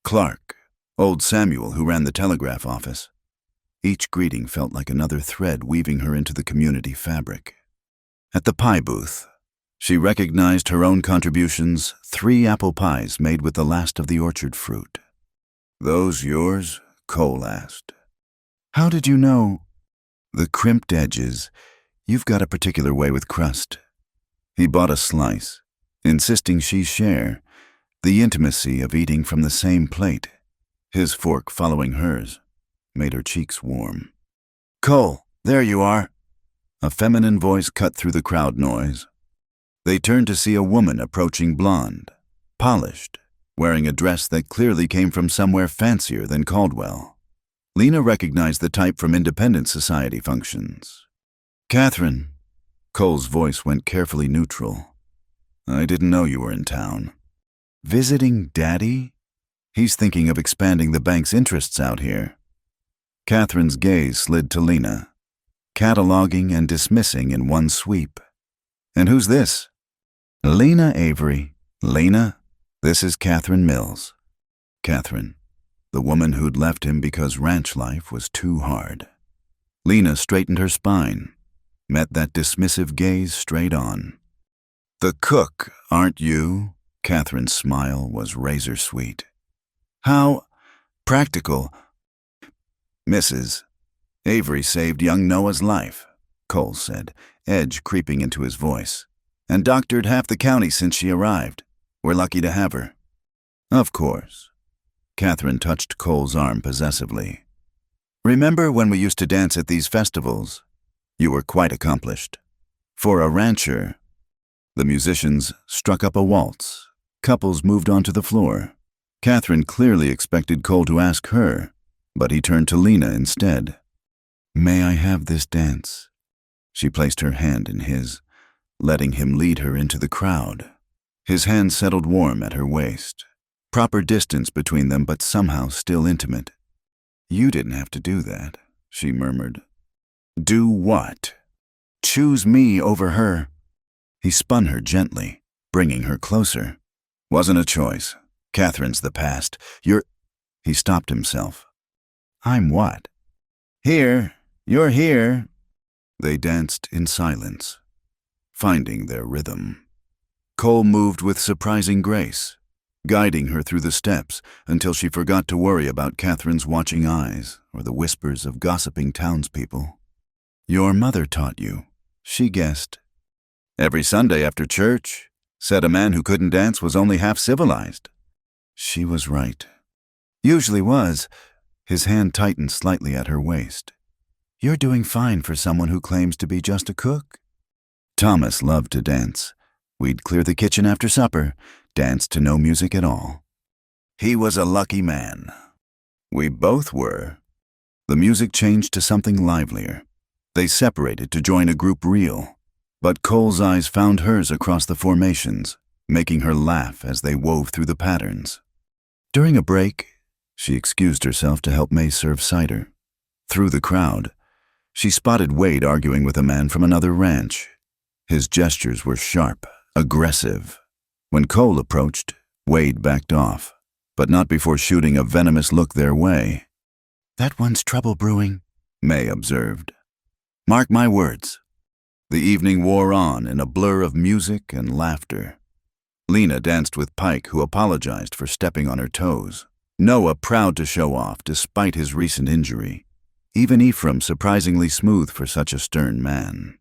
Clark, old Samuel who ran the telegraph office. Each greeting felt like another thread weaving her into the community fabric. At the pie booth, she recognized her own contributions, 3 apple pies made with the last of the orchard fruit. "Those yours?" Cole asked. "How did you know?" "The crimped edges. You've got a particular way with crust." He bought a slice, insisting she share, the intimacy of eating from the same plate, his fork following hers, made her cheeks warm. "Cole, there you are." A feminine voice cut through the crowd noise. They turned to see a woman approaching, blonde, polished, wearing a dress that clearly came from somewhere fancier than Caldwell. Lena recognized the type from Independent Society functions. "Catherine." Cole's voice went carefully neutral. "I didn't know you were in town." "Visiting Daddy?" "He's thinking of expanding the bank's interests out here." Catherine's gaze slid to Lena, cataloging and dismissing in one sweep. "And who's this?" "Lena Avery." "Lena, this is Catherine Mills." Catherine, the woman who'd left him because ranch life was too hard. Lena straightened her spine, met that dismissive gaze straight on. "The cook, aren't you?" Catherine's smile was razor sweet. "How practical." "Mrs. Avery saved young Noah's life," Cole said, edge creeping into his voice, "and doctored half the county since she arrived. We're lucky to have her." "Of course." Catherine touched Cole's arm possessively. "Remember when we used to dance at these festivals? You were quite accomplished. For a rancher." The musicians struck up a waltz. Couples moved onto the floor. Catherine clearly expected Cole to ask her, but he turned to Lena instead. "May I have this dance?" She placed her hand in his, letting him lead her into the crowd. His hand settled warm at her waist. Proper distance between them, but somehow still intimate. "You didn't have to do that," she murmured. "Do what?" "Choose me over her." He spun her gently, bringing her closer. "Wasn't a choice. Catherine's the past. You're—" He stopped himself. "I'm what?" "Here. You're here." They danced in silence, finding their rhythm. Cole moved with surprising grace, guiding her through the steps until she forgot to worry about Catherine's watching eyes or the whispers of gossiping townspeople. "Your mother taught you," she guessed. "Every Sunday after church." Said a man who couldn't dance was only half civilized. She was right. Usually was. His hand tightened slightly at her waist. You're doing fine for someone who claims to be just a cook. Thomas loved to dance. We'd clear the kitchen after supper, dance to no music at all. He was a lucky man. We both were. The music changed to something livelier. They separated to join a group reel, but Cole's eyes found hers across the formations, making her laugh as they wove through the patterns. During a break, she excused herself to help May serve cider. Through the crowd, she spotted Wade arguing with a man from another ranch. His gestures were sharp, aggressive. When Cole approached, Wade backed off, but not before shooting a venomous look their way. That one's trouble brewing, May observed. Mark my words. The evening wore on in a blur of music and laughter. Lena danced with Pike, who apologized for stepping on her toes. Noah proud to show off despite his recent injury. Even Ephraim surprisingly smooth for such a stern man.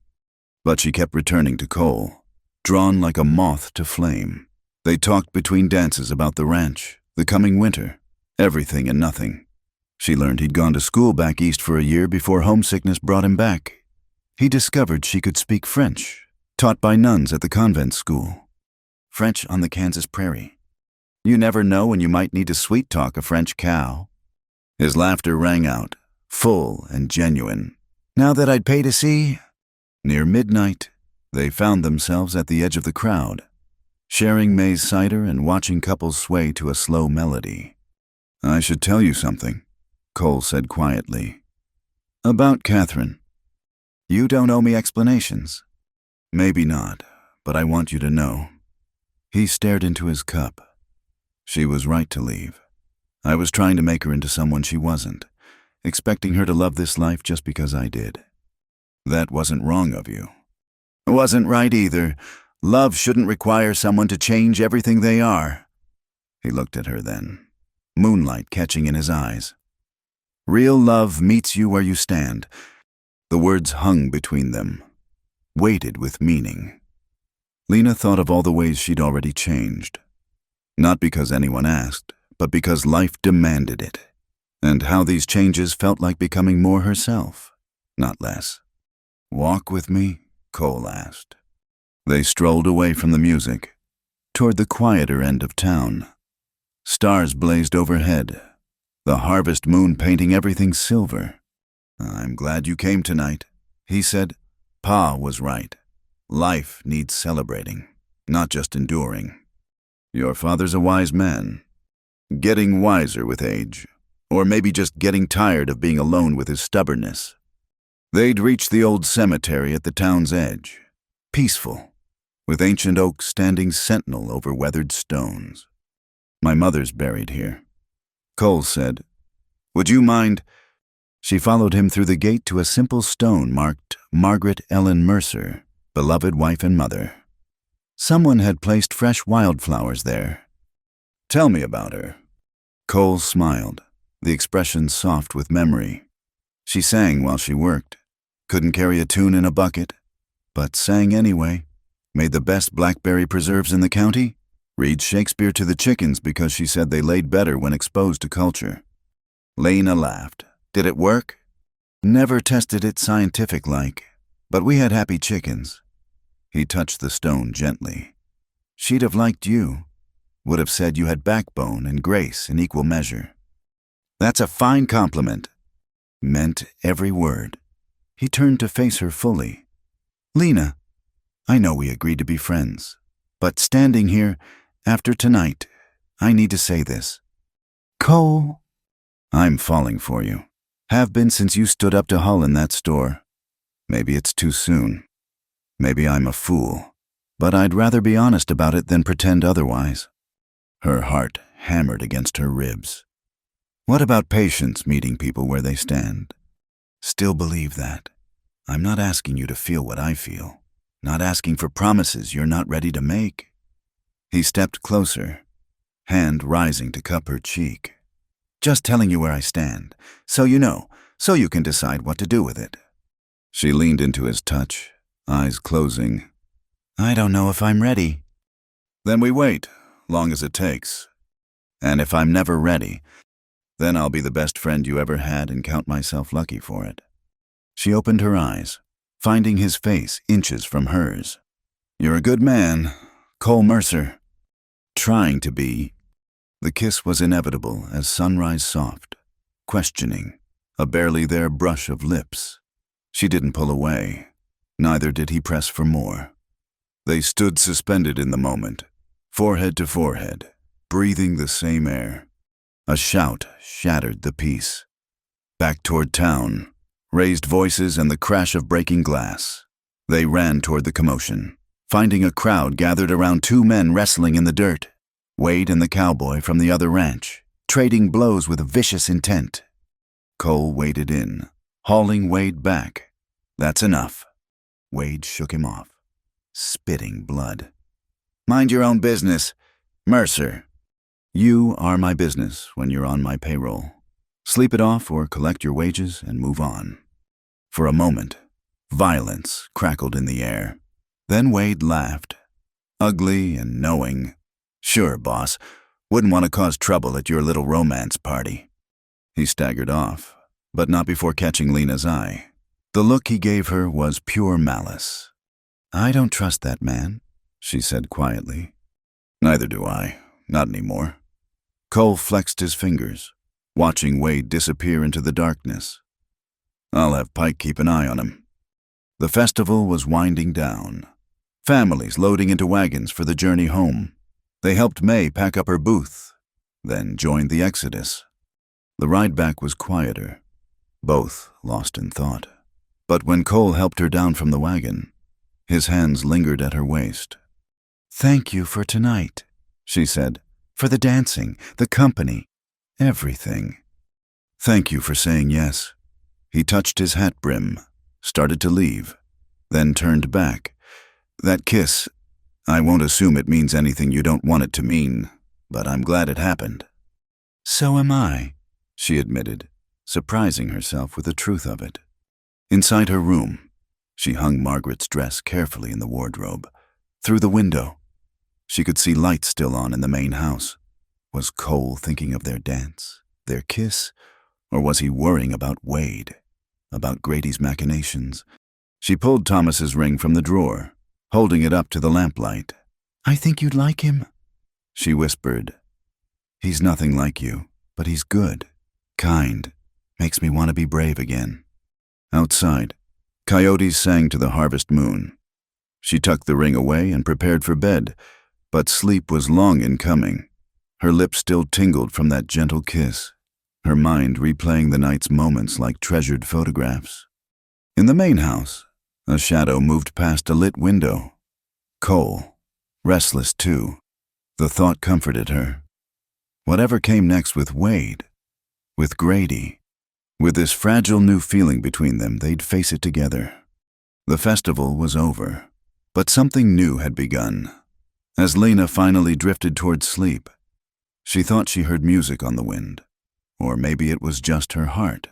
But she kept returning to Cole, drawn like a moth to flame. They talked between dances about the ranch, the coming winter, everything and nothing. She learned he'd gone to school back east for a year before homesickness brought him back. He discovered she could speak French, taught by nuns at the convent school. French on the Kansas prairie. You never know when you might need to sweet-talk a French cow. His laughter rang out, full and genuine. Now that I'd pay to see... Near midnight, they found themselves at the edge of the crowd, sharing May's cider and watching couples sway to a slow melody. I should tell you something, Cole said quietly. About Catherine. You don't owe me explanations. Maybe not, but I want you to know. He stared into his cup. She was right to leave. I was trying to make her into someone she wasn't, expecting her to love this life just because I did. That wasn't wrong of you. It wasn't right either. Love shouldn't require someone to change everything they are. He looked at her then, moonlight catching in his eyes. Real love meets you where you stand. The words hung between them, weighted with meaning. Lena thought of all the ways she'd already changed. Not because anyone asked, but because life demanded it. And how these changes felt like becoming more herself, not less. Walk with me? Cole asked. They strolled away from the music, toward the quieter end of town. Stars blazed overhead, the harvest moon painting everything silver. I'm glad you came tonight, he said. Pa was right. Life needs celebrating, not just enduring. Your father's a wise man. Getting wiser with age, or maybe just getting tired of being alone with his stubbornness. They'd reached the old cemetery at the town's edge, peaceful, with ancient oaks standing sentinel over weathered stones. My mother's buried here. Cole said, Would you mind? She followed him through the gate to a simple stone marked Margaret Ellen Mercer, beloved wife and mother. Someone had placed fresh wildflowers there. Tell me about her. Cole smiled, the expression soft with memory. She sang while she worked. Couldn't carry a tune in a bucket, but sang anyway. Made the best blackberry preserves in the county. Read Shakespeare to the chickens because she said they laid better when exposed to culture. Lena laughed. Did it work? Never tested it scientific-like, but we had happy chickens. He touched the stone gently. She'd have liked you. Would have said you had backbone and grace in equal measure. That's a fine compliment. Meant every word. He turned to face her fully. Lena, I know we agreed to be friends, but standing here, after tonight, I need to say this. Cole, I'm falling for you. Have been since you stood up to Hull in that store. Maybe it's too soon. Maybe I'm a fool, but I'd rather be honest about it than pretend otherwise. Her heart hammered against her ribs. What about patience meeting people where they stand? Still believe that. I'm not asking you to feel what I feel. Not asking for promises you're not ready to make. He stepped closer, hand rising to cup her cheek. Just telling you where I stand, so you know, so you can decide what to do with it. She leaned into his touch, eyes closing. I don't know if I'm ready. Then we wait, long as it takes. And if I'm never ready, then I'll be the best friend you ever had and count myself lucky for it. She opened her eyes, finding his face inches from hers. You're a good man, Cole Mercer. Trying to be. The kiss was inevitable as sunrise soft, questioning, a barely there brush of lips. She didn't pull away, neither did he press for more. They stood suspended in the moment, forehead to forehead, breathing the same air. A shout shattered the peace. Back toward town, raised voices and the crash of breaking glass. They ran toward the commotion, finding a crowd gathered around two men wrestling in the dirt. Wade and the cowboy from the other ranch, trading blows with vicious intent. Cole waded in, hauling Wade back. That's enough. Wade shook him off, spitting blood. Mind your own business, Mercer. You are my business when you're on my payroll. Sleep it off or collect your wages and move on. For a moment, violence crackled in the air. Then Wade laughed, ugly and knowing. Sure, boss. Wouldn't want to cause trouble at your little romance party. He staggered off, but not before catching Lena's eye. The look he gave her was pure malice. I don't trust that man, she said quietly. Neither do I. Not anymore. Cole flexed his fingers, watching Wade disappear into the darkness. I'll have Pike keep an eye on him. The festival was winding down. Families loading into wagons for the journey home. They helped May pack up her booth, then joined the exodus. The ride back was quieter, both lost in thought. But when Cole helped her down from the wagon, his hands lingered at her waist. Thank you for tonight, she said, for the dancing, the company, everything. Thank you for saying yes. He touched his hat brim, started to leave, then turned back. That kiss, I won't assume it means anything you don't want it to mean, but I'm glad it happened. So am I, she admitted, surprising herself with the truth of it. Inside her room, she hung Margaret's dress carefully in the wardrobe. Through the window, she could see lights still on in the main house. Was Cole thinking of their dance, their kiss, or was he worrying about Wade, about Grady's machinations? She pulled Thomas's ring from the drawer, holding it up to the lamplight. I think you'd like him, she whispered. He's nothing like you, but he's good, kind, makes me want to be brave again. Outside, coyotes sang to the harvest moon. She tucked the ring away and prepared for bed, but sleep was long in coming. Her lips still tingled from that gentle kiss, her mind replaying the night's moments like treasured photographs. In the main house, a shadow moved past a lit window. Cole, restless too. The thought comforted her. Whatever came next with Wade, with Grady, with this fragile new feeling between them, they'd face it together. The festival was over, but something new had begun. As Lena finally drifted towards sleep, she thought she heard music on the wind, or maybe it was just her heart,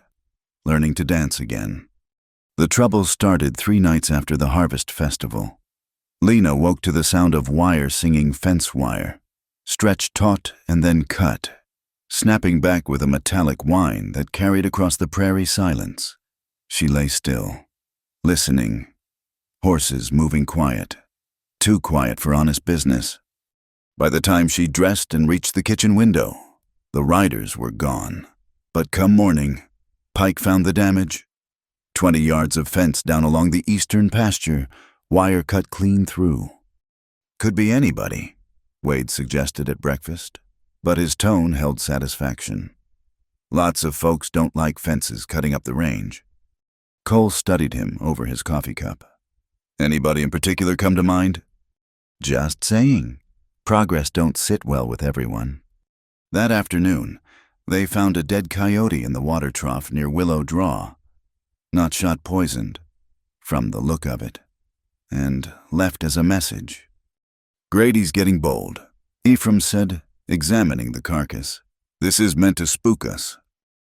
learning to dance again. The trouble started 3 nights after the harvest festival. Lena woke to the sound of wire singing fence wire, stretched taut and then cut, snapping back with a metallic whine that carried across the prairie silence. She lay still, listening. Horses moving quiet, too quiet for honest business. By the time she dressed and reached the kitchen window, the riders were gone. But come morning, Pike found the damage. 20 yards of fence down along the eastern pasture, wire cut clean through. Could be anybody, Wade suggested at breakfast, but his tone held satisfaction. Lots of folks don't like fences cutting up the range. Cole studied him over his coffee cup. Anybody in particular come to mind? Just saying. Progress don't sit well with everyone. That afternoon, they found a dead coyote in the water trough near Willow Draw. Not shot poisoned, from the look of it, and left as a message. Grady's getting bold, Ephraim said, examining the carcass. This is meant to spook us.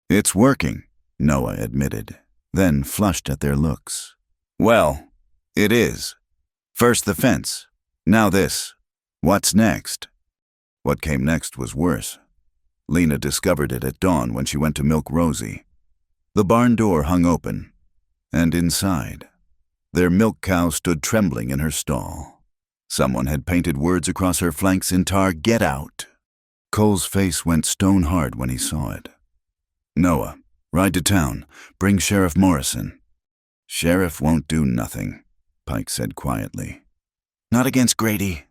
It's working, Noah admitted, then flushed at their looks. Well, it is. First the fence, now this. What's next? What came next was worse. Lena discovered it at dawn when she went to milk Rosie. The barn door hung open, and inside, their milk cow stood trembling in her stall. Someone had painted words across her flanks in tar, "Get out." Cole's face went stone hard when he saw it. "Noah, ride to town. Bring Sheriff Morrison." "Sheriff won't do nothing," Pike said quietly. "Not against Grady."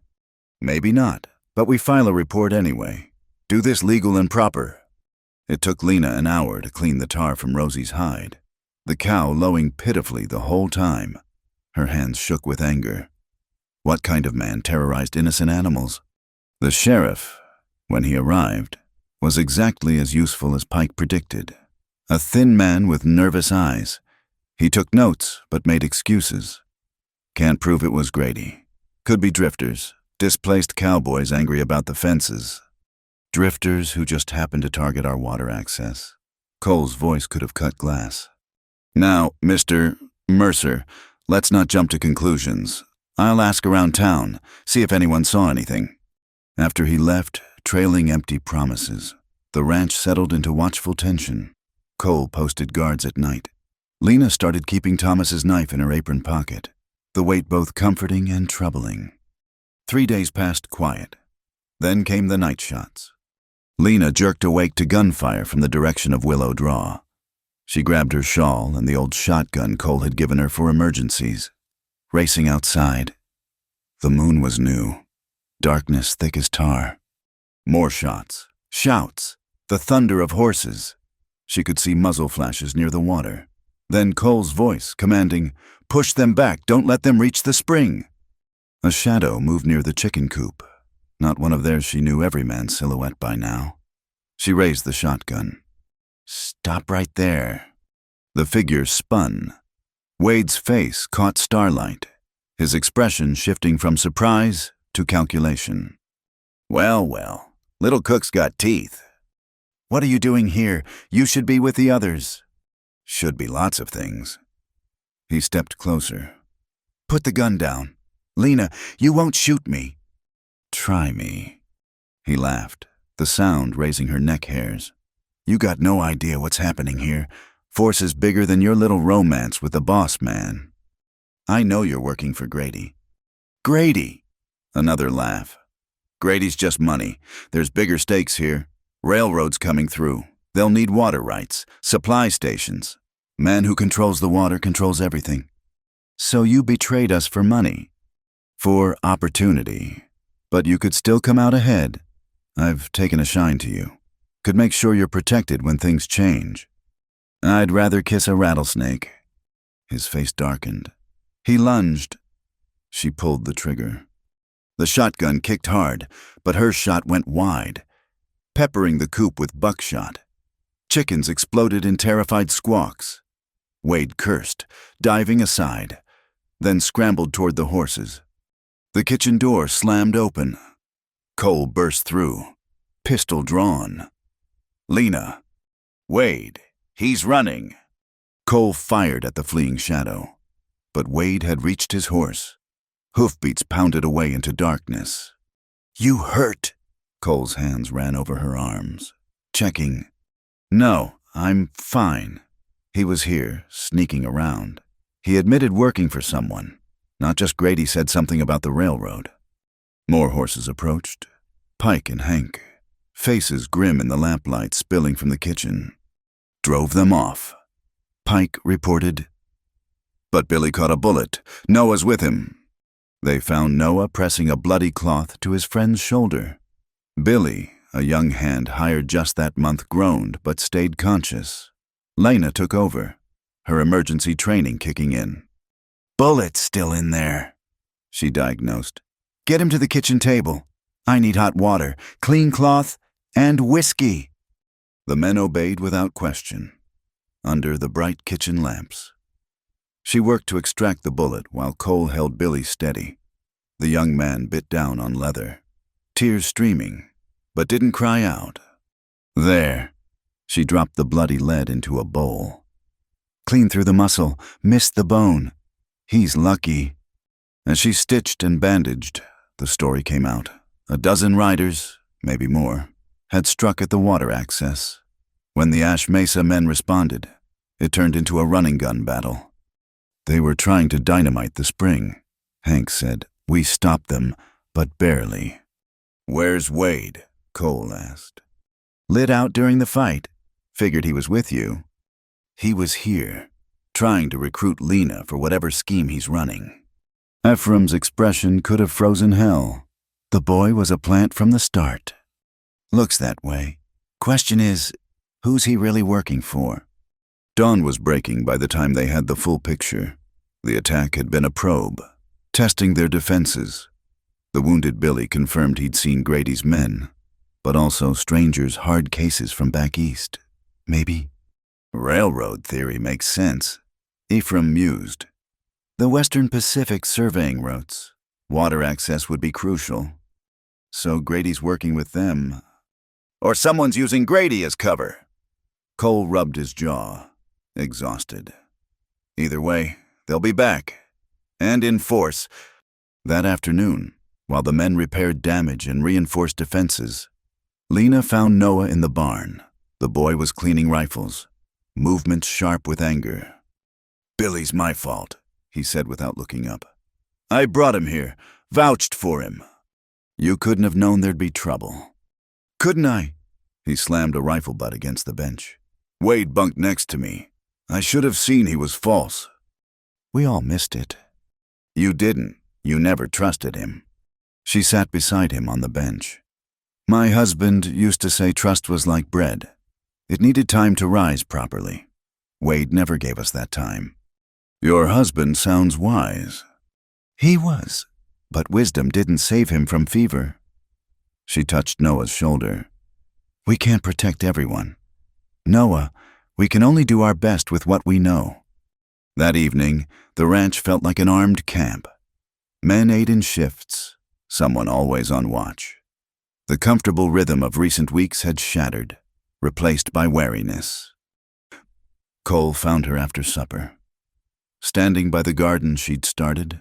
"Maybe not, but we file a report anyway. Do this legal and proper." It took Lena an hour to clean the tar from Rosie's hide, the cow lowing pitifully the whole time. Her hands shook with anger. What kind of man terrorized innocent animals? The sheriff, when he arrived, was exactly as useful as Pike predicted. A thin man with nervous eyes. He took notes, but made excuses. Can't prove it was Grady. Could be drifters, displaced cowboys angry about the fences. Drifters who just happened to target our water access. Cole's voice could have cut glass. "Now, Mr. Mercer, let's not jump to conclusions. I'll ask around town, see if anyone saw anything." After he left, trailing empty promises, the ranch settled into watchful tension. Cole posted guards at night. Lena started keeping Thomas's knife in her apron pocket, the weight both comforting and troubling. 3 days passed quiet. Then came the night shots. Lena jerked awake to gunfire from the direction of Willow Draw. She grabbed her shawl and the old shotgun Cole had given her for emergencies. Racing outside. The moon was new. Darkness thick as tar. More shots. Shouts. The thunder of horses. She could see muzzle flashes near the water. Then Cole's voice commanding, "Push them back, don't let them reach the spring." A shadow moved near the chicken coop. Not one of theirs she knew every man's silhouette by now. She raised the shotgun. "Stop right there." The figure spun. Wade's face caught starlight, his expression shifting from surprise to calculation. "Well, well, little cook's got teeth." "What are you doing here? You should be with the others." "Should be lots of things." He stepped closer. "Put the gun down. Lena, you won't shoot me." "Try me." He laughed, the sound raising her neck hairs. "You got no idea what's happening here. Forces bigger than your little romance with the boss man. I know you're working for Grady." "Grady!" Another laugh. "Grady's just money. There's bigger stakes here. Railroads coming through. They'll need water rights, supply stations. Man who controls the water controls everything." "So you betrayed us for money?" "For opportunity. But you could still come out ahead. I've taken a shine to you. Could make sure you're protected when things change." "I'd rather kiss a rattlesnake." His face darkened. He lunged. She pulled the trigger. The shotgun kicked hard, but her shot went wide, peppering the coop with buckshot. Chickens exploded in terrified squawks. Wade cursed, diving aside, then scrambled toward the horses. The kitchen door slammed open. Cole burst through, pistol drawn. "Lena! Wade! He's running!" Cole fired at the fleeing shadow, but Wade had reached his horse. Hoofbeats pounded away into darkness. "You hurt!" Cole's hands ran over her arms, checking. "No, I'm fine." He was here, sneaking around. He admitted working for someone. Not just Grady said something about the railroad. More horses approached. Pike and Hank, faces grim in the lamplight spilling from the kitchen. Drove them off. Pike reported. "But Billy caught a bullet. Noah's with him." They found Noah pressing a bloody cloth to his friend's shoulder. Billy, a young hand hired just that month, groaned but stayed conscious. Lena took over, her emergency training kicking in. "Bullet's still in there," she diagnosed. "Get him to the kitchen table. I need hot water, clean cloth, and whiskey." The men obeyed without question, under the bright kitchen lamps. She worked to extract the bullet while Cole held Billy steady. The young man bit down on leather, tears streaming, but didn't cry out. "There." She dropped the bloody lead into a bowl. "Clean through the muscle, missed the bone. He's lucky." As she stitched and bandaged, the story came out. A dozen riders, maybe more, had struck at the water access. When the Ash Mesa men responded, it turned into a running gun battle. They were trying to dynamite the spring, Hank said. We stopped them, but barely. Where's Wade? Cole asked. Lit out during the fight. Figured he was with you. He was here, trying to recruit Lena for whatever scheme he's running. Ephraim's expression could have frozen hell. The boy was a plant from the start. Looks that way. Question is, who's he really working for? Dawn was breaking by the time they had the full picture. The attack had been a probe, testing their defenses. The wounded Billy confirmed he'd seen Grady's men, but also strangers' hard cases from back east. Maybe? Railroad theory makes sense. Ephraim mused. The Western Pacific surveying routes. Water access would be crucial. So Grady's working with them. Or someone's using Grady as cover. Cole rubbed his jaw, exhausted. Either way, they'll be back. And in force. That afternoon, while the men repaired damage and reinforced defenses, Lena found Noah in the barn. The boy was cleaning rifles, movements sharp with anger. Billy's my fault, he said without looking up. I brought him here, vouched for him. You couldn't have known there'd be trouble. Couldn't I? He slammed a rifle butt against the bench. Wade bunked next to me. I should have seen he was false. We all missed it. You didn't. You never trusted him. She sat beside him on the bench. My husband used to say trust was like bread. It needed time to rise properly. Wade never gave us that time. Your husband sounds wise. He was, but wisdom didn't save him from fever. She touched Noah's shoulder. We can't protect everyone. Noah, we can only do our best with what we know. That evening, the ranch felt like an armed camp. Men ate in shifts, someone always on watch. The comfortable rhythm of recent weeks had shattered, replaced by wariness. Cole found her after supper. Standing by the garden she'd started,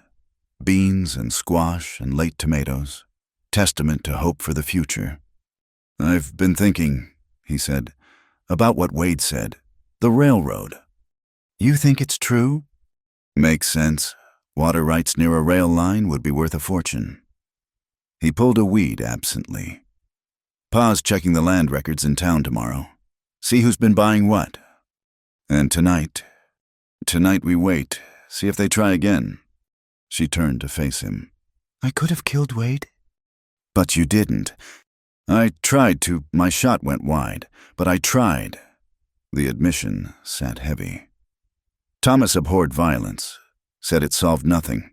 beans and squash and late tomatoes, testament to hope for the future. I've been thinking, he said, about what Wade said, the railroad. You think it's true? Makes sense. Water rights near a rail line would be worth a fortune. He pulled a weed absently. Pa's checking the land records in town tomorrow. See who's been buying what. And tonight we wait, see if they try again. She turned to face him. I could have killed Wade. But you didn't. I tried to. My shot went wide, but I tried. The admission sat heavy. Thomas abhorred violence, said it solved nothing.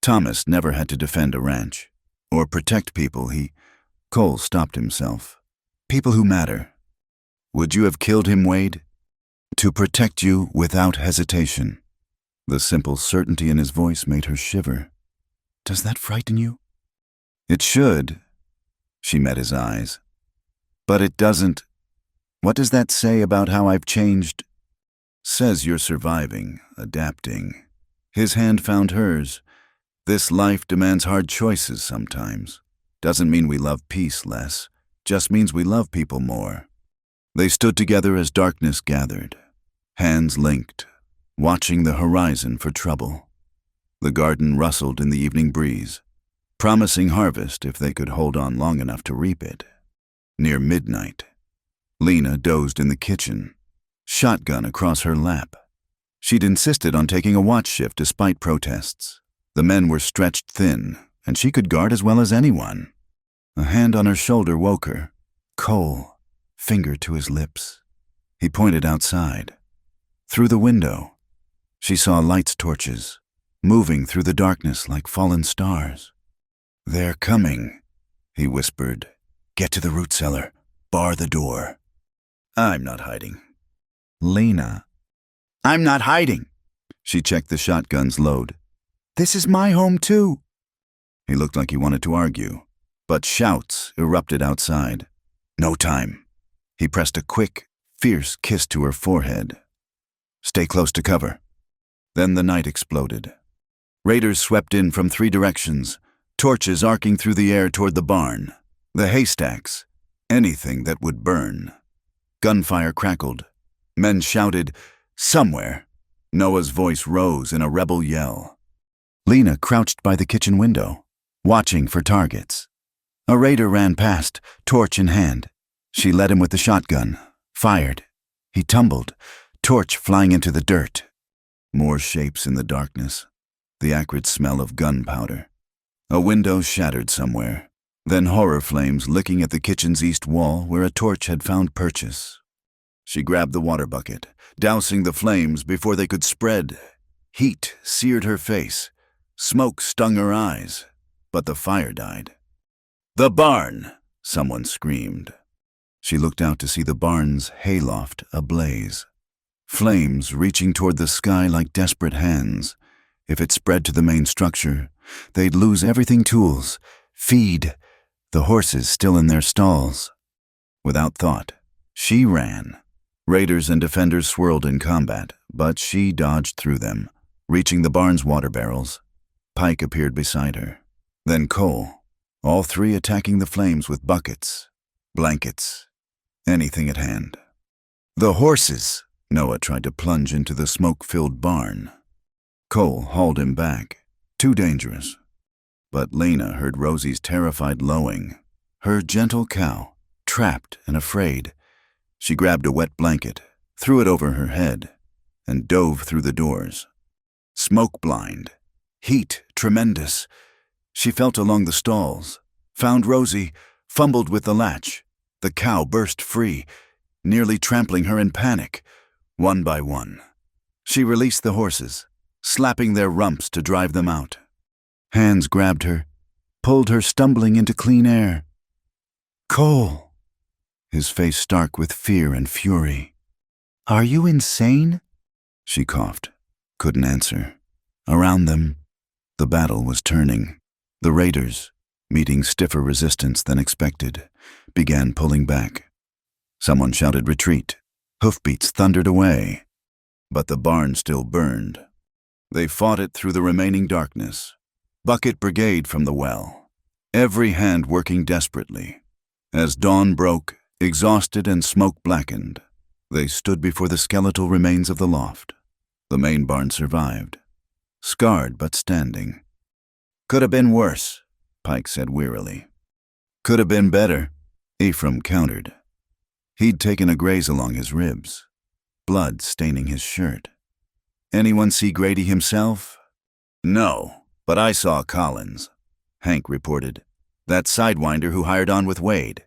Thomas never had to defend a ranch, or protect people Cole stopped himself. People who matter. Would you have killed him, Wade? To protect you without hesitation. The simple certainty in his voice made her shiver. Does that frighten you? It should. She met his eyes. But it doesn't. What does that say about how I've changed? Says you're surviving, adapting. His hand found hers. This life demands hard choices sometimes. Doesn't mean we love peace less. Just means we love people more. They stood together as darkness gathered, hands linked, watching the horizon for trouble. The garden rustled in the evening breeze, promising harvest if they could hold on long enough to reap it. Near midnight, Lena dozed in the kitchen, shotgun across her lap. She'd insisted on taking a watch shift despite protests. The men were stretched thin, and she could guard as well as anyone. A hand on her shoulder woke her. Cole, finger to his lips. He pointed outside. Through the window, she saw lights' torches, moving through the darkness like fallen stars. They're coming, he whispered. Get to the root cellar. Bar the door. I'm not hiding. Lena. I'm not hiding. She checked the shotgun's load. This is my home too. He looked like he wanted to argue, but shouts erupted outside. No time. He pressed a quick, fierce kiss to her forehead. Stay close to cover. Then the night exploded. Raiders swept in from 3 directions, torches arcing through the air toward the barn, the haystacks, anything that would burn. Gunfire crackled. Men shouted, "Somewhere!" Noah's voice rose in a rebel yell. Lena crouched by the kitchen window, watching for targets. A raider ran past, torch in hand. She led him with the shotgun, fired. He tumbled, torch flying into the dirt. More shapes in the darkness, the acrid smell of gunpowder. A window shattered somewhere, then horror flames licking at the kitchen's east wall where a torch had found purchase. She grabbed the water bucket, dousing the flames before they could spread. Heat seared her face. Smoke stung her eyes, but the fire died. "The barn!" someone screamed. She looked out to see the barn's hayloft ablaze. Flames reaching toward the sky like desperate hands. If it spread to the main structure, they'd lose everything: tools, feed, the horses still in their stalls. Without thought, she ran. Raiders and defenders swirled in combat, but she dodged through them, reaching the barn's water barrels. Pike appeared beside her. Then Cole, all three attacking the flames with buckets, blankets, anything at hand. "The horses!" Noah tried to plunge into the smoke-filled barn. Cole hauled him back. Too dangerous. But Lena heard Rosie's terrified lowing. Her gentle cow, trapped and afraid. She grabbed a wet blanket, threw it over her head, and dove through the doors. Smoke blind. Heat tremendous. She felt along the stalls, found Rosie, fumbled with the latch. The cow burst free, nearly trampling her in panic. One by one, she released the horses, slapping their rumps to drive them out. Hands grabbed her, pulled her stumbling into clean air. "Cole!" His face stark with fear and fury. "Are you insane?" She coughed, couldn't answer. Around them, the battle was turning. The raiders, meeting stiffer resistance than expected, began pulling back. Someone shouted retreat. Hoofbeats thundered away. But the barn still burned. They fought it through the remaining darkness. Bucket brigade from the well, every hand working desperately. As dawn broke, exhausted and smoke blackened, they stood before the skeletal remains of the loft. The main barn survived, scarred but standing. "Could have been worse," Pike said wearily. "Could have been better," Ephraim countered. He'd taken a graze along his ribs, blood staining his shirt. "Anyone see Grady himself?" "No, but I saw Collins," Hank reported. "That sidewinder who hired on with Wade."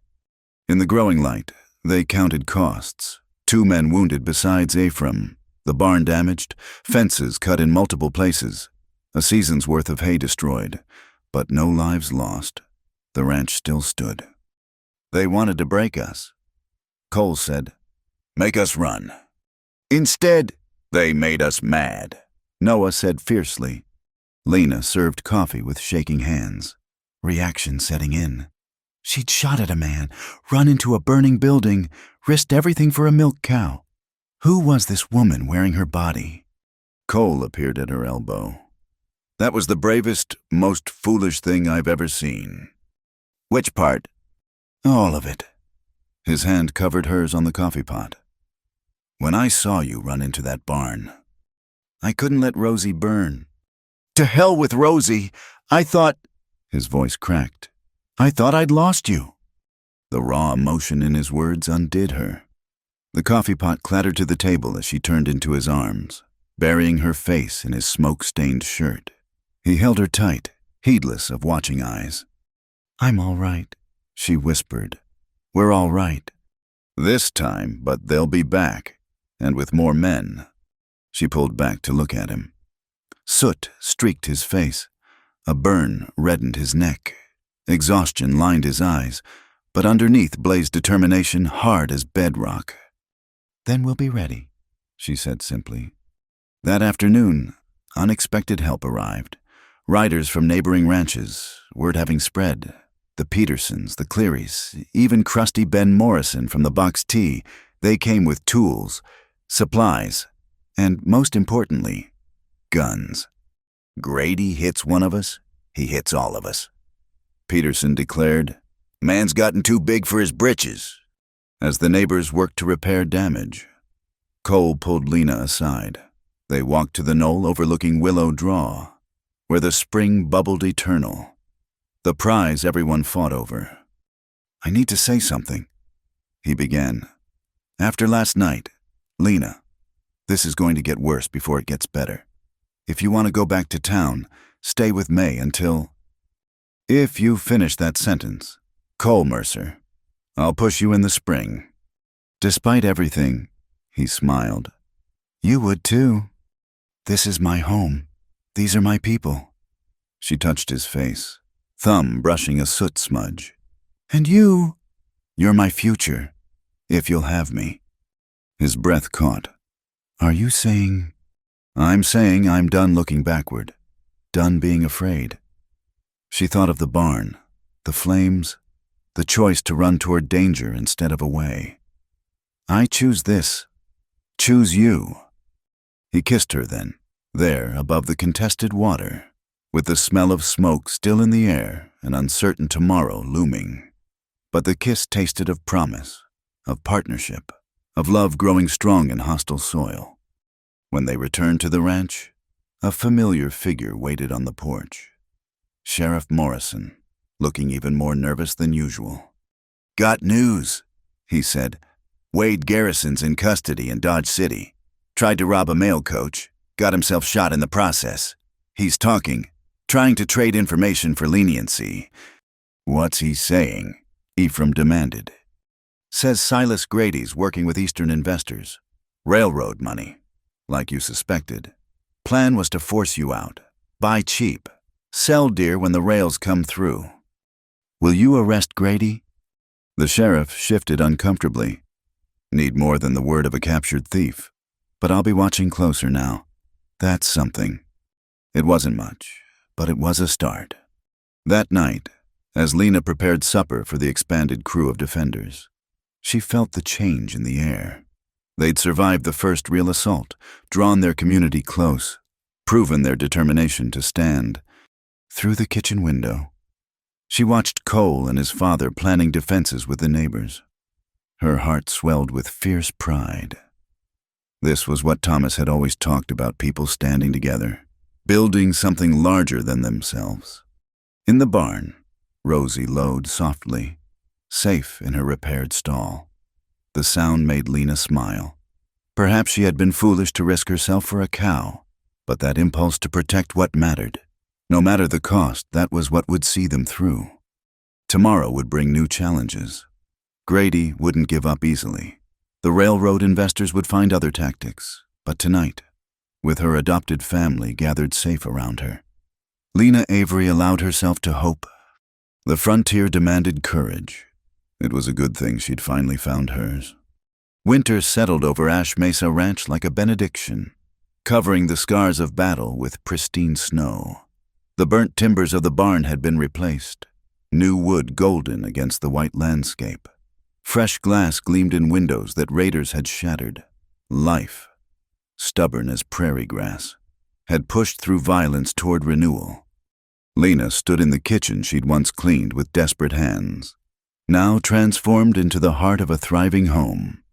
In the growing light, they counted costs. 2 men wounded besides Ephraim, the barn damaged, fences cut in multiple places, a season's worth of hay destroyed, but no lives lost. The ranch still stood. "They wanted to break us," Cole said. "Make us run." "Instead, they made us mad," Noah said fiercely. Lena served coffee with shaking hands. Reaction setting in. She'd shot at a man, run into a burning building, risked everything for a milk cow. Who was this woman wearing her body? Cole appeared at her elbow. "That was the bravest, most foolish thing I've ever seen." "Which part?" "All of it." His hand covered hers on the coffee pot. "When I saw you run into that barn, I couldn't let Rosie burn." "To hell with Rosie! I thought—" His voice cracked. "I thought I'd lost you." The raw emotion in his words undid her. The coffee pot clattered to the table as she turned into his arms, burying her face in his smoke-stained shirt. He held her tight, heedless of watching eyes. "I'm all right," she whispered. "We're all right. This time, but they'll be back, and with more men." She pulled back to look at him. Soot streaked his face. A burn reddened his neck. Exhaustion lined his eyes, but underneath blazed determination hard as bedrock. "Then we'll be ready," she said simply. That afternoon, unexpected help arrived. Riders from neighboring ranches, word having spread. The Petersons, the Clearys, even crusty Ben Morrison from the Box T, they came with tools, supplies, and most importantly, guns. "Grady hits one of us, he hits all of us," Peterson declared. "Man's gotten too big for his britches." As the neighbors worked to repair damage, Cole pulled Lena aside. They walked to the knoll overlooking Willow Draw, where the spring bubbled eternal, the prize everyone fought over. "I need to say something," he began. "After last night, Lena, this is going to get worse before it gets better. If you want to go back to town, stay with May until—" "If you finish that sentence, Cole Mercer, I'll push you in the spring." "Despite everything," he smiled, "you would too. This is my home. These are my people." She touched his face, thumb brushing a soot smudge. "And you're my future, if you'll have me." His breath caught. "Are you saying—" "I'm saying I'm done looking backward, done being afraid." She thought of the barn, the flames, the choice to run toward danger instead of away. "I choose this. Choose you." He kissed her then, there above the contested water, with the smell of smoke still in the air, an uncertain tomorrow looming. But the kiss tasted of promise, of partnership, of love growing strong in hostile soil. When they returned to the ranch, a familiar figure waited on the porch. Sheriff Morrison, looking even more nervous than usual. "Got news," he said. "Wade Garrison's in custody in Dodge City. Tried to rob a mail coach, got himself shot in the process. He's talking, trying to trade information for leniency." "What's he saying?" Ephraim demanded. "Says Silas Grady's working with Eastern investors. Railroad money, like you suspected. Plan was to force you out, buy cheap, sell dear when the rails come through." "Will you arrest Grady?" The sheriff shifted uncomfortably. "Need more than the word of a captured thief. But I'll be watching closer now. That's something." It wasn't much, but it was a start. That night, as Lena prepared supper for the expanded crew of defenders, she felt the change in the air. They'd survived the first real assault, drawn their community close, proven their determination to stand. Through the kitchen window, she watched Cole and his father planning defenses with the neighbors. Her heart swelled with fierce pride. This was what Thomas had always talked about, people standing together, building something larger than themselves. In the barn, Rosie lowed softly, safe in her repaired stall. The sound made Lena smile. Perhaps she had been foolish to risk herself for a cow, but that impulse to protect what mattered, no matter the cost, that was what would see them through. Tomorrow would bring new challenges. Grady wouldn't give up easily. The railroad investors would find other tactics, but tonight, with her adopted family gathered safe around her, Lena Avery allowed herself to hope. The frontier demanded courage. It was a good thing she'd finally found hers. Winter settled over Ash Mesa Ranch like a benediction, covering the scars of battle with pristine snow. The burnt timbers of the barn had been replaced, new wood golden against the white landscape. Fresh glass gleamed in windows that raiders had shattered. Life, stubborn as prairie grass, had pushed through violence toward renewal. Lena stood in the kitchen she'd once cleaned with desperate hands, now transformed into the heart of a thriving home.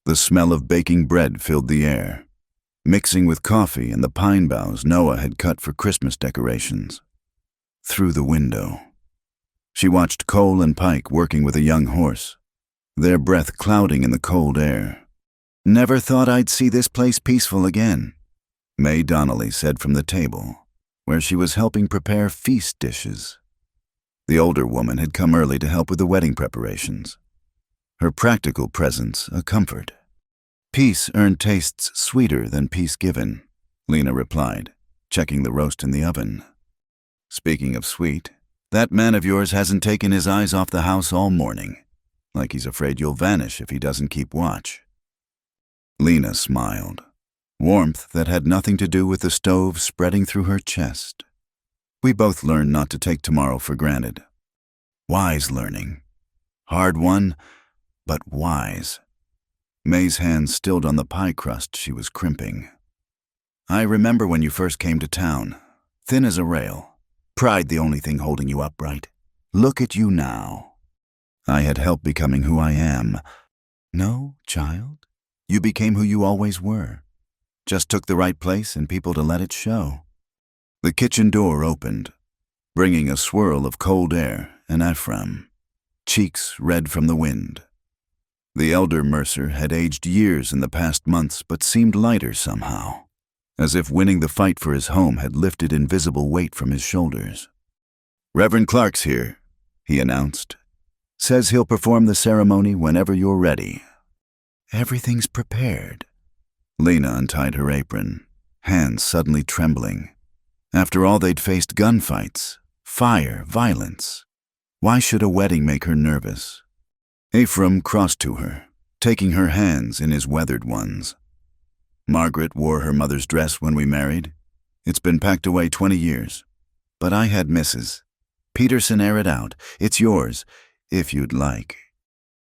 The smell of baking bread filled the air, mixing with coffee and the pine boughs Noah had cut for Christmas decorations. Through the window, she watched Cole and Pike working with a young horse, their breath clouding in the cold air. "Never thought I'd see this place peaceful again," May Donnelly said from the table, where she was helping prepare feast dishes. The older woman had come early to help with the wedding preparations, her practical presence a comfort. "Peace earned tastes sweeter than peace given," Lena replied, checking the roast in the oven. "Speaking of sweet, that man of yours hasn't taken his eyes off the house all morning, like he's afraid you'll vanish if he doesn't keep watch." Lena smiled, warmth that had nothing to do with the stove spreading through her chest. "We both learned not to take tomorrow for granted." Wise learning. Hard won, but wise. May's hands stilled on the pie crust she was crimping. "I remember when you first came to town, thin as a rail. Pride the only thing holding you upright. Look at you now. I had help becoming who I am. No, child. You became who you always were. Just took the right place and people to let it show. The kitchen door opened, bringing a swirl of cold air and Ephraim, cheeks red from the wind. The elder Mercer had aged years in the past months but seemed lighter somehow, as if winning the fight for his home had lifted invisible weight from his shoulders. "Reverend Clark's here," he announced. "Says he'll perform the ceremony whenever you're ready." "Everything's prepared." Lena untied her apron, hands suddenly trembling. After all, they'd faced gunfights, fire, violence. Why should a wedding make her nervous? Ephraim crossed to her, taking her hands in his weathered ones. "Margaret wore her mother's dress when we married. It's been packed away 20 years. But I had Mrs. Peterson air it out. It's yours, if you'd like."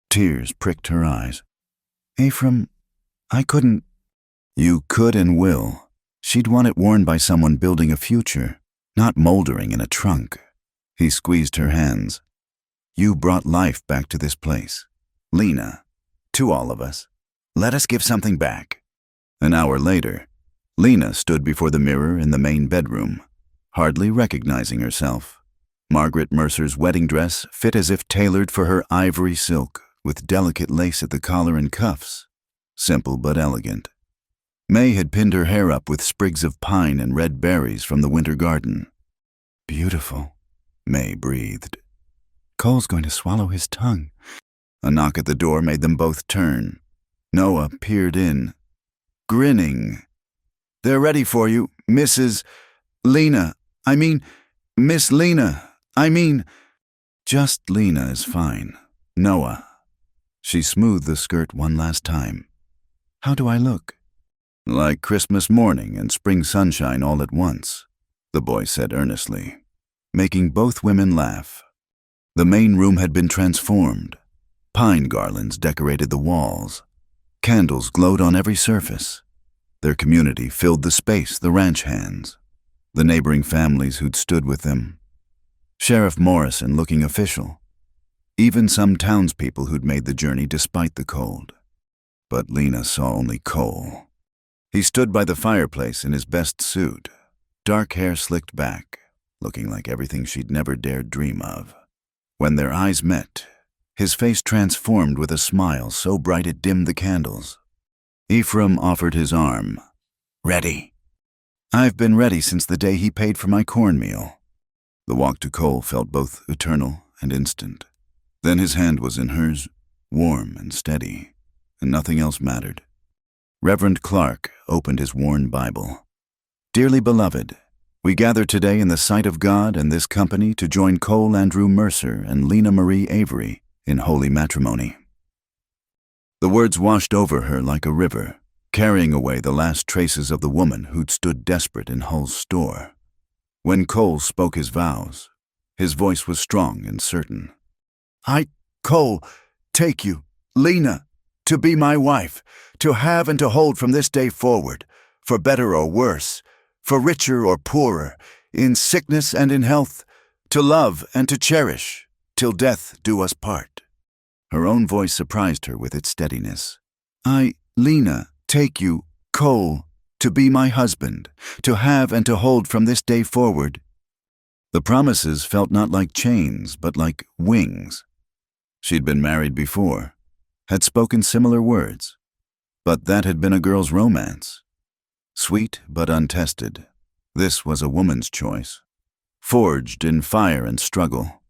Tears pricked her eyes. "Ephraim, I couldn't." "You could and will. She'd want it worn by someone building a future, not moldering in a trunk." He squeezed her hands. "You brought life back to this place. Lena, to all of us. Let us give something back." An hour later, Lena stood before the mirror in the main bedroom, hardly recognizing herself. Margaret Mercer's wedding dress fit as if tailored for her ivory silk, with delicate lace at the collar and cuffs. Simple but elegant. May had pinned her hair up with sprigs of pine and red berries from the winter garden. "Beautiful," May breathed. "Cole's going to swallow his tongue." A knock at the door made them both turn. Noah peered in, grinning. "They're ready for you, Mrs. Lena. Miss Lena. Just Lena is fine. Noah." She smoothed the skirt one last time. "How do I look?" "Like Christmas morning and spring sunshine all at once," the boy said earnestly, making both women laugh. The main room had been transformed. Pine garlands decorated the walls. Candles glowed on every surface. Their community filled the space, the ranch hands, the neighboring families who'd stood with them. Sheriff Morrison looking official. Even some townspeople who'd made the journey despite the cold. But Lena saw only Cole. He stood by the fireplace in his best suit, dark hair slicked back, looking like everything she'd never dared dream of. When their eyes met, his face transformed with a smile so bright it dimmed the candles. Ephraim offered his arm. "Ready?" "I've been ready since the day he paid for my cornmeal." The walk to Cole felt both eternal and instant. Then his hand was in hers, warm and steady, and nothing else mattered. Reverend Clark opened his worn Bible. "Dearly beloved, we gather today in the sight of God and this company to join Cole Andrew Mercer and Lena Marie Avery in holy matrimony." The words washed over her like a river, carrying away the last traces of the woman who'd stood desperate in Hull's store. When Cole spoke his vows, his voice was strong and certain. "I, Cole, take you, Lena, to be my wife, to have and to hold from this day forward, for better or worse, for richer or poorer, in sickness and in health, to love and to cherish, till death do us part." Her own voice surprised her with its steadiness. "I, Lena, take you, Cole, to be my husband, to have and to hold from this day forward." The promises felt not like chains, but like wings. She'd been married before, had spoken similar words, but that had been a girl's romance. Sweet but untested, this was a woman's choice, forged in fire and struggle,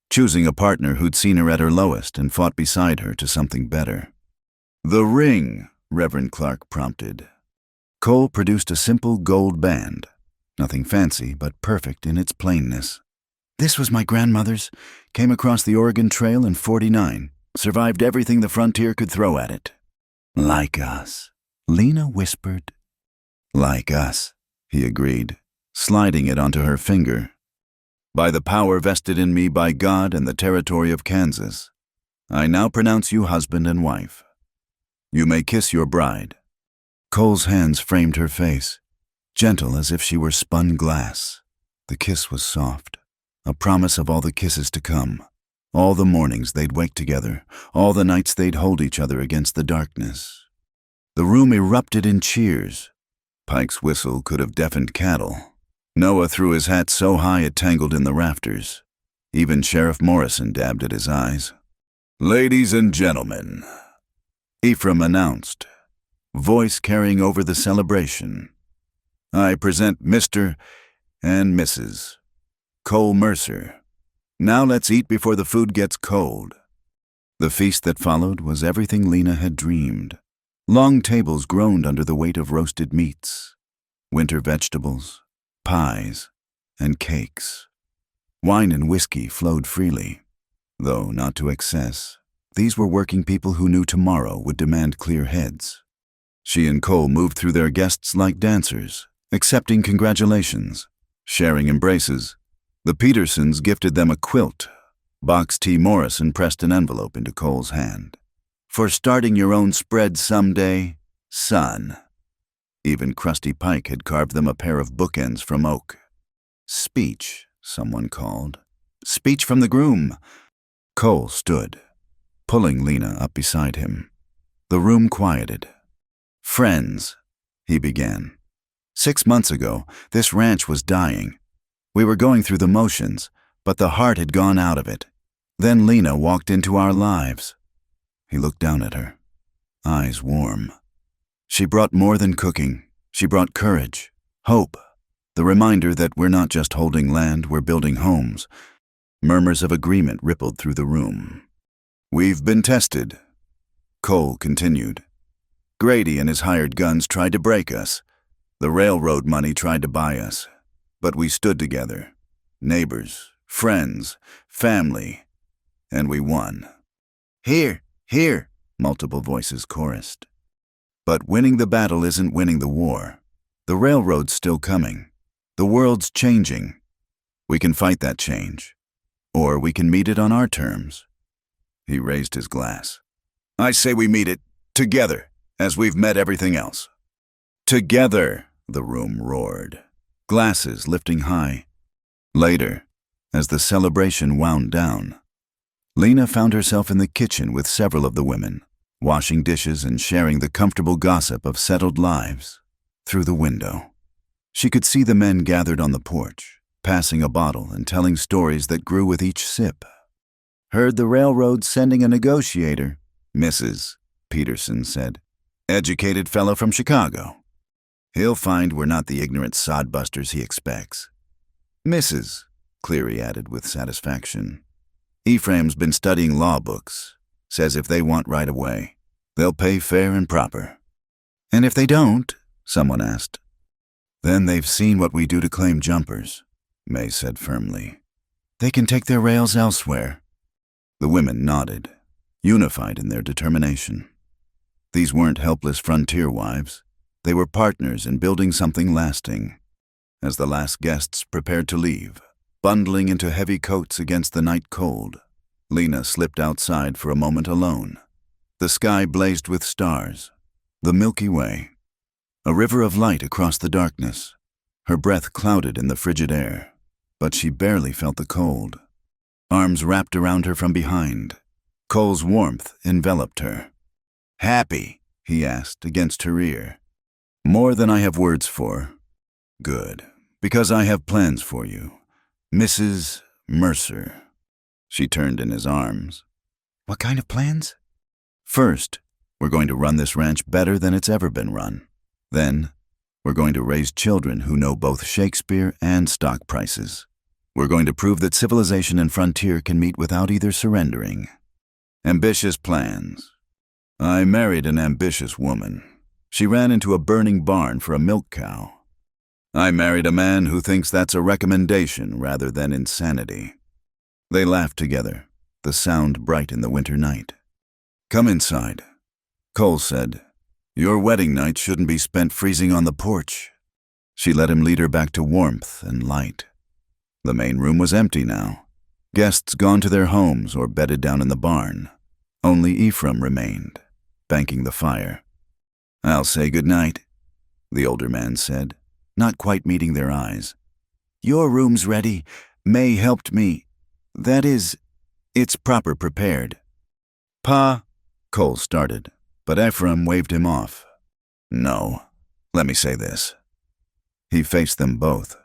choosing a partner who'd seen her at her lowest and fought beside her to something better. "The ring," Reverend Clark prompted. Cole produced a simple gold band, nothing fancy but perfect in its plainness. "This was my grandmother's, came across the Oregon Trail in '49, survived everything the frontier could throw at it." "Like us," Lena whispered. "Like us," he agreed, sliding it onto her finger. "By the power vested in me by God and the territory of Kansas, I now pronounce you husband and wife. You may kiss your bride." Cole's hands framed her face, gentle as if she were spun glass. The kiss was soft, a promise of all the kisses to come, all the mornings they'd wake together, all the nights they'd hold each other against the darkness. The room erupted in cheers. Pike's whistle could have deafened cattle. Noah threw his hat so high it tangled in the rafters. Even Sheriff Morrison dabbed at his eyes. "Ladies and gentlemen," Ephraim announced, voice carrying over the celebration, "I present Mr. and Mrs. Cole Mercer. Now let's eat before the food gets cold." The feast that followed was everything Lena had dreamed. Long tables groaned under the weight of roasted meats, winter vegetables, pies, and cakes. Wine and whiskey flowed freely, though not to excess. These were working people who knew tomorrow would demand clear heads. She and Cole moved through their guests like dancers, accepting congratulations, sharing embraces. The Petersons gifted them a quilt. Box T. Morrison pressed an envelope into Cole's hand. "For starting your own spread someday, son." Even Krusty Pike had carved them a pair of bookends from oak. "Speech," someone called. "Speech from the groom." Cole stood, pulling Lena up beside him. The room quieted. "Friends," he began. 6 months ago, this ranch was dying. We were going through the motions, but the heart had gone out of it. Then Lena walked into our lives." He looked down at her, eyes warm. She brought more than cooking. She brought courage, hope, the reminder that we're not just holding land, we're building homes. Murmurs of agreement rippled through the room. "We've been tested," Cole continued. "Grady and his hired guns tried to break us. The railroad money tried to buy us. But we stood together, neighbors, friends, family, and we won." "Here, here," multiple voices chorused. But winning the battle isn't winning the war. The railroad's still coming. The world's changing. We can fight that change, or we can meet it on our terms. He raised his glass. "I say we meet it together, as we've met everything else." "Together," the room roared, glasses lifting high. Later, as the celebration wound down, Lena found herself in the kitchen with several of the women, washing dishes and sharing the comfortable gossip of settled lives. Through the window, she could see the men gathered on the porch, passing a bottle and telling stories that grew with each sip. "Heard the railroad sending a negotiator," Mrs. Peterson said. "Educated fellow from Chicago. He'll find we're not the ignorant sodbusters he expects." "Mrs." Cleary added with satisfaction. "Ephraim's been studying law books. Says if they want right away, they'll pay fair and proper." "And if they don't?" someone asked. "Then they've seen what we do to claim jumpers," May said firmly. "They can take their rails elsewhere." The women nodded, unified in their determination. These weren't helpless frontier wives. They were partners in building something lasting. As the last guests prepared to leave, bundling into heavy coats against the night cold, Lena slipped outside for a moment alone. The sky blazed with stars, the Milky Way, a river of light across the darkness. Her breath clouded in the frigid air, but she barely felt the cold. Arms wrapped around her from behind, Cole's warmth enveloped her. "Happy?" he asked against her ear. "More than I have words for." "Good, because I have plans for you, Mrs. Mercer." She turned in his arms. "What kind of plans?" "First, we're going to run this ranch better than it's ever been run. Then, we're going to raise children who know both Shakespeare and stock prices. We're going to prove that civilization and frontier can meet without either surrendering." Ambitious plans. I married an ambitious woman. She ran into a burning barn for a milk cow. I married a man who thinks that's a recommendation rather than insanity. They laughed together, the sound bright in the winter night. "Come inside," Cole said. "Your wedding night shouldn't be spent freezing on the porch." She let him lead her back to warmth and light. The main room was empty now. Guests gone to their homes or bedded down in the barn. Only Ephraim remained, banking the fire. "I'll say good night," the older man said, not quite meeting their eyes. "Your room's ready. May helped me. That is, it's proper prepared. Pa, Cole started, but Ephraim waved him off. No, let me say this. He faced them both.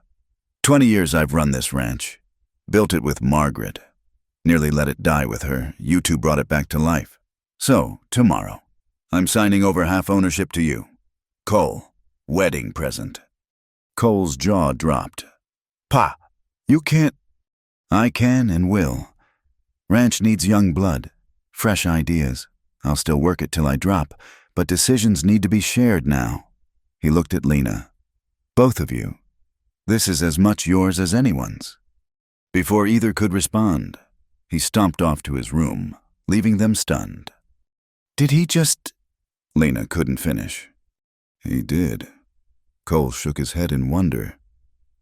20 years I've run this ranch. Built it with Margaret. Nearly let it die with her. You two brought it back to life. So, tomorrow, I'm signing over half ownership to you. Cole, wedding present. Cole's jaw dropped. Pa, you can't. I can and will. Ranch needs young blood, fresh ideas. I'll still work it till I drop, but decisions need to be shared now. He looked at Lena. Both of you. This is as much yours as anyone's. Before either could respond, he stomped off to his room, leaving them stunned. Did he just... Lena couldn't finish. He did. Cole shook his head in wonder.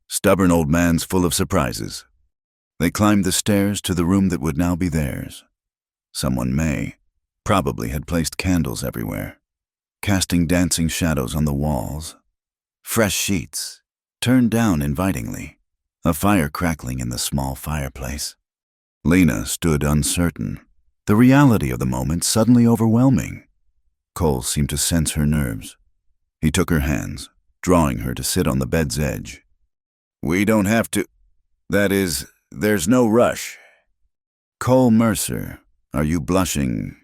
Stubborn old man's full of surprises. They climbed the stairs to the room that would now be theirs. Someone probably had placed candles everywhere, casting dancing shadows on the walls. Fresh sheets, turned down invitingly, a fire crackling in the small fireplace. Lena stood uncertain, the reality of the moment suddenly overwhelming. Cole seemed to sense her nerves. He took her hands, drawing her to sit on the bed's edge. We don't have to. That is, there's no rush. Cole Mercer, are you blushing?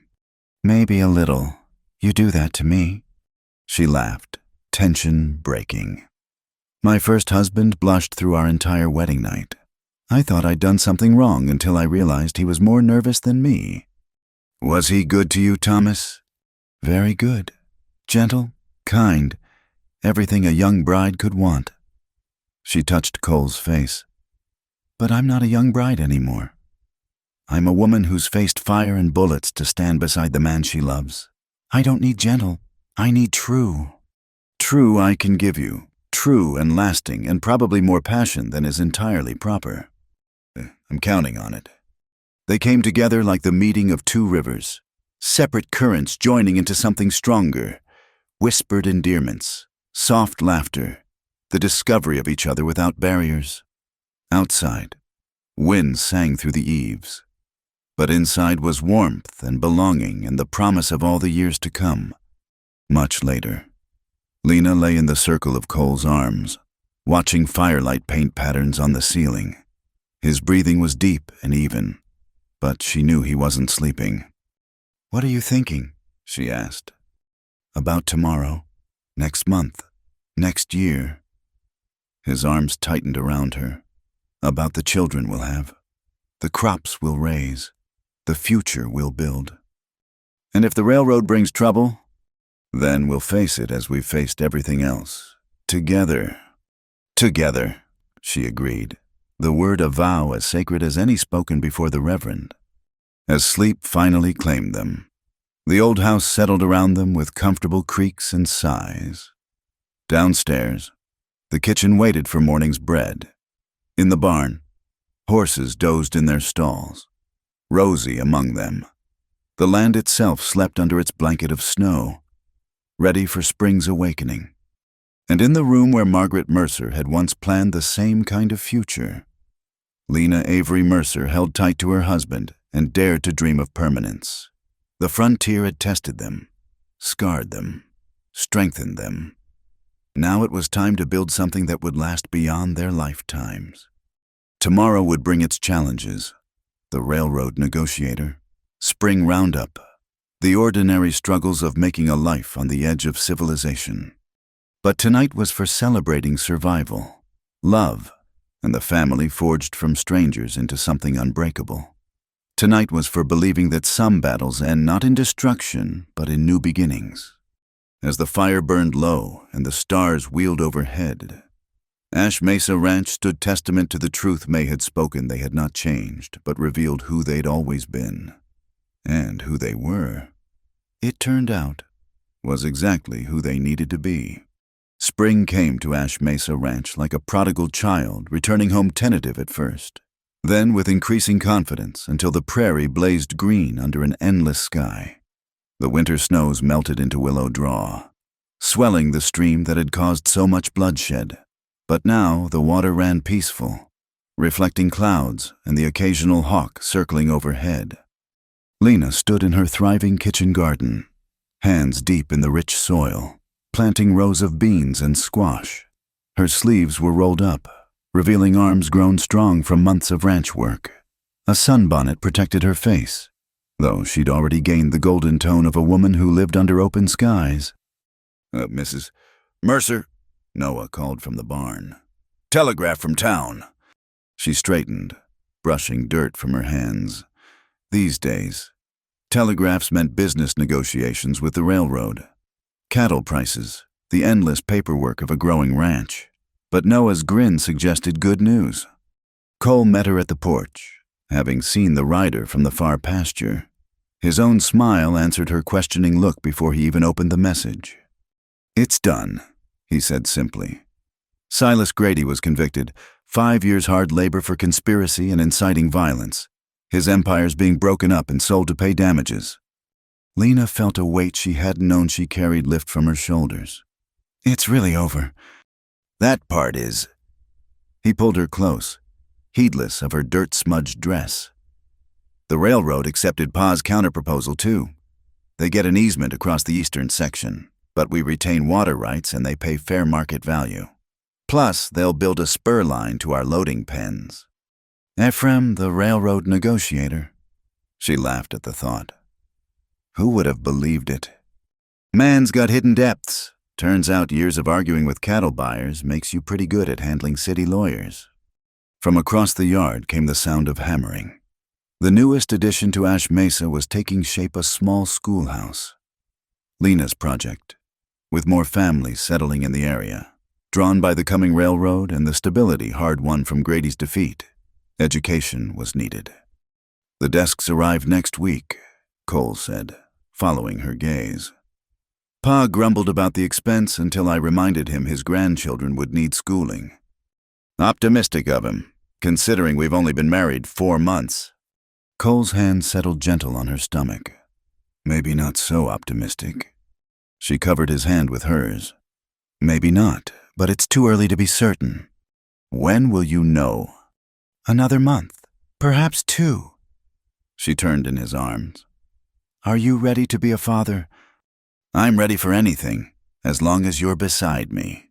Maybe a little. You do that to me. She laughed, tension breaking. My first husband blushed through our entire wedding night. I thought I'd done something wrong until I realized he was more nervous than me. Was he good to you, Thomas? Very good. Gentle, kind, everything a young bride could want. She touched Cole's face. But I'm not a young bride anymore. I'm a woman who's faced fire and bullets to stand beside the man she loves. I don't need gentle. I need true. True I can give you. True and lasting and probably more passion than is entirely proper. I'm counting on it. They came together like the meeting of two rivers, separate currents joining into something stronger, whispered endearments, soft laughter, the discovery of each other without barriers. Outside, wind sang through the eaves, but inside was warmth and belonging and the promise of all the years to come. Much later, Lena lay in the circle of Cole's arms, watching firelight paint patterns on the ceiling. His breathing was deep and even, but she knew he wasn't sleeping. What are you thinking? She asked. About tomorrow, next month, next year. His arms tightened around her. About the children we'll have, the crops we'll raise, the future we'll build. And if the railroad brings trouble, then we'll face it as we've faced everything else. Together. Together, she agreed, the word a vow as sacred as any spoken before the Reverend. As sleep finally claimed them, the old house settled around them with comfortable creaks and sighs. Downstairs, the kitchen waited for morning's bread. In the barn, horses dozed in their stalls, Rosie among them. The land itself slept under its blanket of snow, ready for spring's awakening. And in the room where Margaret Mercer had once planned the same kind of future, Lena Avery Mercer held tight to her husband and dared to dream of permanence. The frontier had tested them, scarred them, strengthened them. Now it was time to build something that would last beyond their lifetimes. Tomorrow would bring its challenges, the railroad negotiator, spring roundup, the ordinary struggles of making a life on the edge of civilization. But tonight was for celebrating survival, love, and the family forged from strangers into something unbreakable. Tonight was for believing that some battles end not in destruction, but in new beginnings. As the fire burned low and the stars wheeled overhead, Ash Mesa Ranch stood testament to the truth May had spoken. They had not changed, but revealed who they'd always been, and who they were. It turned out, was exactly who they needed to be. Spring came to Ash Mesa Ranch like a prodigal child, returning home tentative at first, then with increasing confidence until the prairie blazed green under an endless sky. The winter snows melted into Willow Draw, swelling the stream that had caused so much bloodshed. But now the water ran peaceful, reflecting clouds and the occasional hawk circling overhead. Lena stood in her thriving kitchen garden, hands deep in the rich soil, planting rows of beans and squash. Her sleeves were rolled up, revealing arms grown strong from months of ranch work. A sunbonnet protected her face, though she'd already gained the golden tone of a woman who lived under open skies. Mrs. Mercer, Noah called from the barn. Telegraph from town. She straightened, brushing dirt from her hands. These days, telegraphs meant business negotiations with the railroad, cattle prices, the endless paperwork of a growing ranch. But Noah's grin suggested good news. Cole met her at the porch, having seen the rider from the far pasture. His own smile answered her questioning look before he even opened the message. "It's done," he said simply. Silas Grady was convicted, 5 years hard labor for conspiracy and inciting violence, his empires being broken up and sold to pay damages. Lena felt a weight she hadn't known she carried lift from her shoulders. "It's really over." "That part is." He pulled her close, heedless of her dirt-smudged dress. "The railroad accepted Pa's counterproposal too. They get an easement across the eastern section, but we retain water rights and they pay fair market value. Plus, they'll build a spur line to our loading pens." Ephraim, the railroad negotiator. She laughed at the thought. Who would have believed it? Man's got hidden depths. Turns out years of arguing with cattle buyers makes you pretty good at handling city lawyers. From across the yard came the sound of hammering. The newest addition to Ash Mesa was taking shape, a small schoolhouse. Lena's project, with more families settling in the area, drawn by the coming railroad and the stability hard-won from Grady's defeat. Education was needed. "The desks arrive next week," Cole said, following her gaze. Pa grumbled about the expense until I reminded him his grandchildren would need schooling. Optimistic of him, considering we've only been married 4 months. Cole's hand settled gentle on her stomach. Maybe not so optimistic. She covered his hand with hers. Maybe not, but it's too early to be certain. When will you know? Another month, perhaps 2. She turned in his arms. Are you ready to be a father? I'm ready for anything, as long as you're beside me.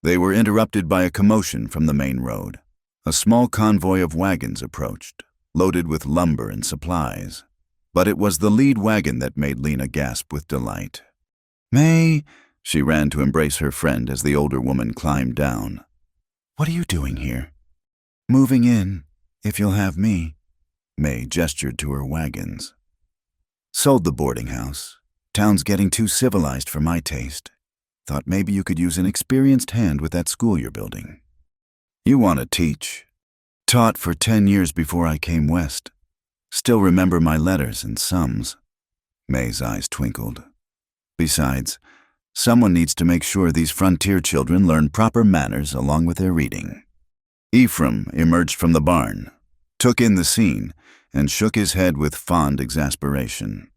They were interrupted by a commotion from the main road. A small convoy of wagons approached, loaded with lumber and supplies. But it was the lead wagon that made Lena gasp with delight. May, she ran to embrace her friend as the older woman climbed down. What are you doing here? Moving in, if you'll have me. May gestured to her wagons. Sold the boarding house. Town's getting too civilized for my taste. Thought maybe you could use an experienced hand with that school you're building. You want to teach. Taught for 10 years before I came west. Still remember my letters and sums. May's eyes twinkled. Besides, someone needs to make sure these frontier children learn proper manners along with their reading. Ephraim emerged from the barn, took in the scene, and shook his head with fond exasperation.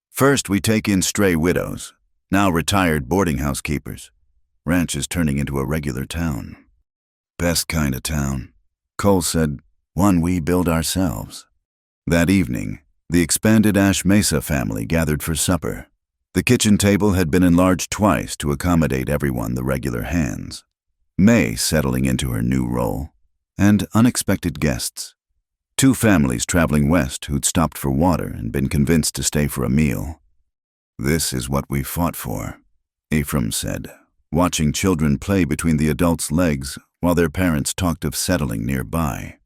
First we take in stray widows, now retired boarding house keepers. Ranch is turning into a regular town. Best kind of town, Cole said, one we build ourselves. That evening, the expanded Ash Mesa family gathered for supper. The kitchen table had been enlarged twice to accommodate everyone, the regular hands. May settling into her new role, and unexpected guests. 2 families traveling west who'd stopped for water and been convinced to stay for a meal. This is what we fought for, Ephraim said, watching children play between the adults' legs while their parents talked of settling nearby.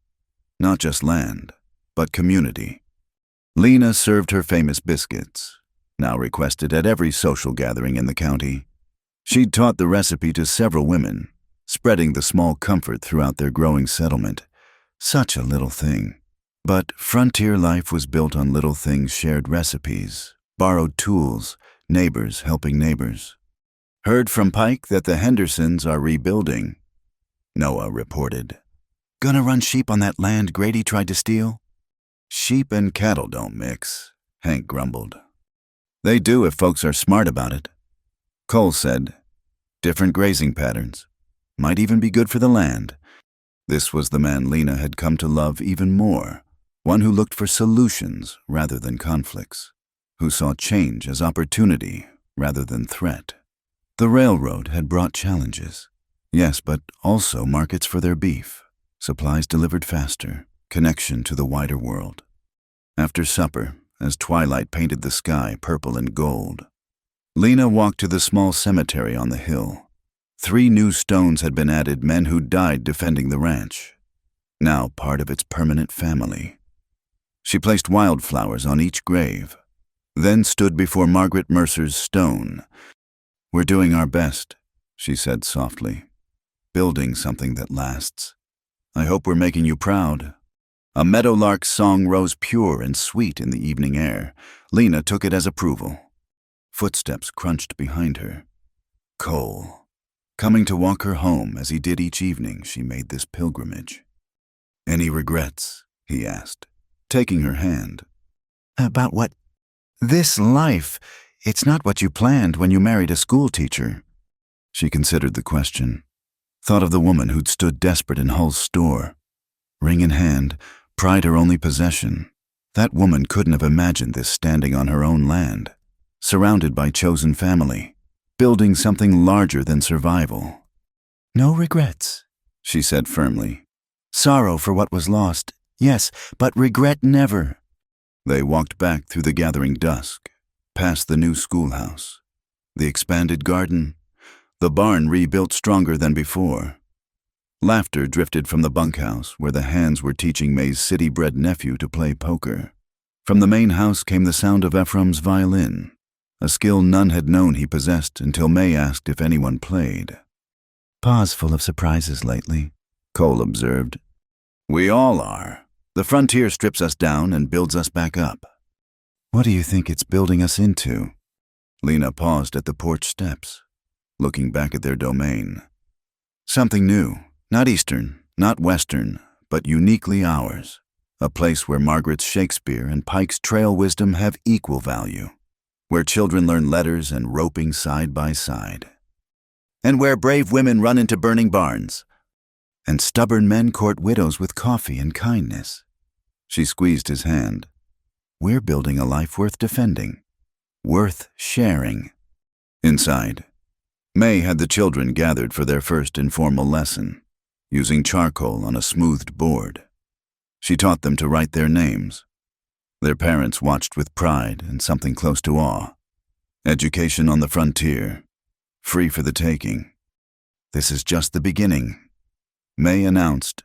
Not just land, but community. Lena served her famous biscuits, now requested at every social gathering in the county. She'd taught the recipe to several women, spreading the small comfort throughout their growing settlement. Such a little thing. But frontier life was built on little things, shared recipes, borrowed tools, neighbors helping neighbors. Heard from Pike that the Hendersons are rebuilding, Noah reported. Gonna run sheep on that land Grady tried to steal? Sheep and cattle don't mix, Hank grumbled. They do if folks are smart about it. Cole said, different grazing patterns. Might even be good for the land. This was the man Lena had come to love even more, one who looked for solutions rather than conflicts, who saw change as opportunity rather than threat. The railroad had brought challenges, yes, but also markets for their beef, supplies delivered faster, connection to the wider world. After supper, as twilight painted the sky purple and gold, Lena walked to the small cemetery on the hill. 3 new stones had been added, men who died defending the ranch, now part of its permanent family. She placed wildflowers on each grave, then stood before Margaret Mercer's stone. "We're doing our best," she said softly, "building something that lasts. I hope we're making you proud." A meadowlark's song rose pure and sweet in the evening air. Lena took it as approval. Footsteps crunched behind her. Cole, coming to walk her home as he did each evening she made this pilgrimage. "Any regrets?" he asked, taking her hand. "About what?" "This life. It's not what you planned when you married a schoolteacher." She considered the question, thought of the woman who'd stood desperate in Hull's store. Ring in hand, pride her only possession. That woman couldn't have imagined this standing on her own land, surrounded by chosen family, building something larger than survival. "No regrets," she said firmly. "Sorrow for what was lost, yes, but regret never." They walked back through the gathering dusk, past the new schoolhouse, the expanded garden, the barn rebuilt stronger than before. Laughter drifted from the bunkhouse where the hands were teaching May's city-bred nephew to play poker. From the main house came the sound of Ephraim's violin, a skill none had known he possessed until May asked if anyone played. "Pa's full of surprises lately," Cole observed. "We all are. The frontier strips us down and builds us back up." "What do you think it's building us into?" Lena paused at the porch steps, looking back at their domain. "Something new, not Eastern, not Western, but uniquely ours. A place where Margaret's Shakespeare and Pike's trail wisdom have equal value, where children learn letters and roping side by side, and where brave women run into burning barns, and stubborn men court widows with coffee and kindness." She squeezed his hand. "We're building a life worth defending, worth sharing." Inside, May had the children gathered for their first informal lesson, using charcoal on a smoothed board. She taught them to write their names. Their parents watched with pride and something close to awe. Education on the frontier, free for the taking. "This is just the beginning," May announced.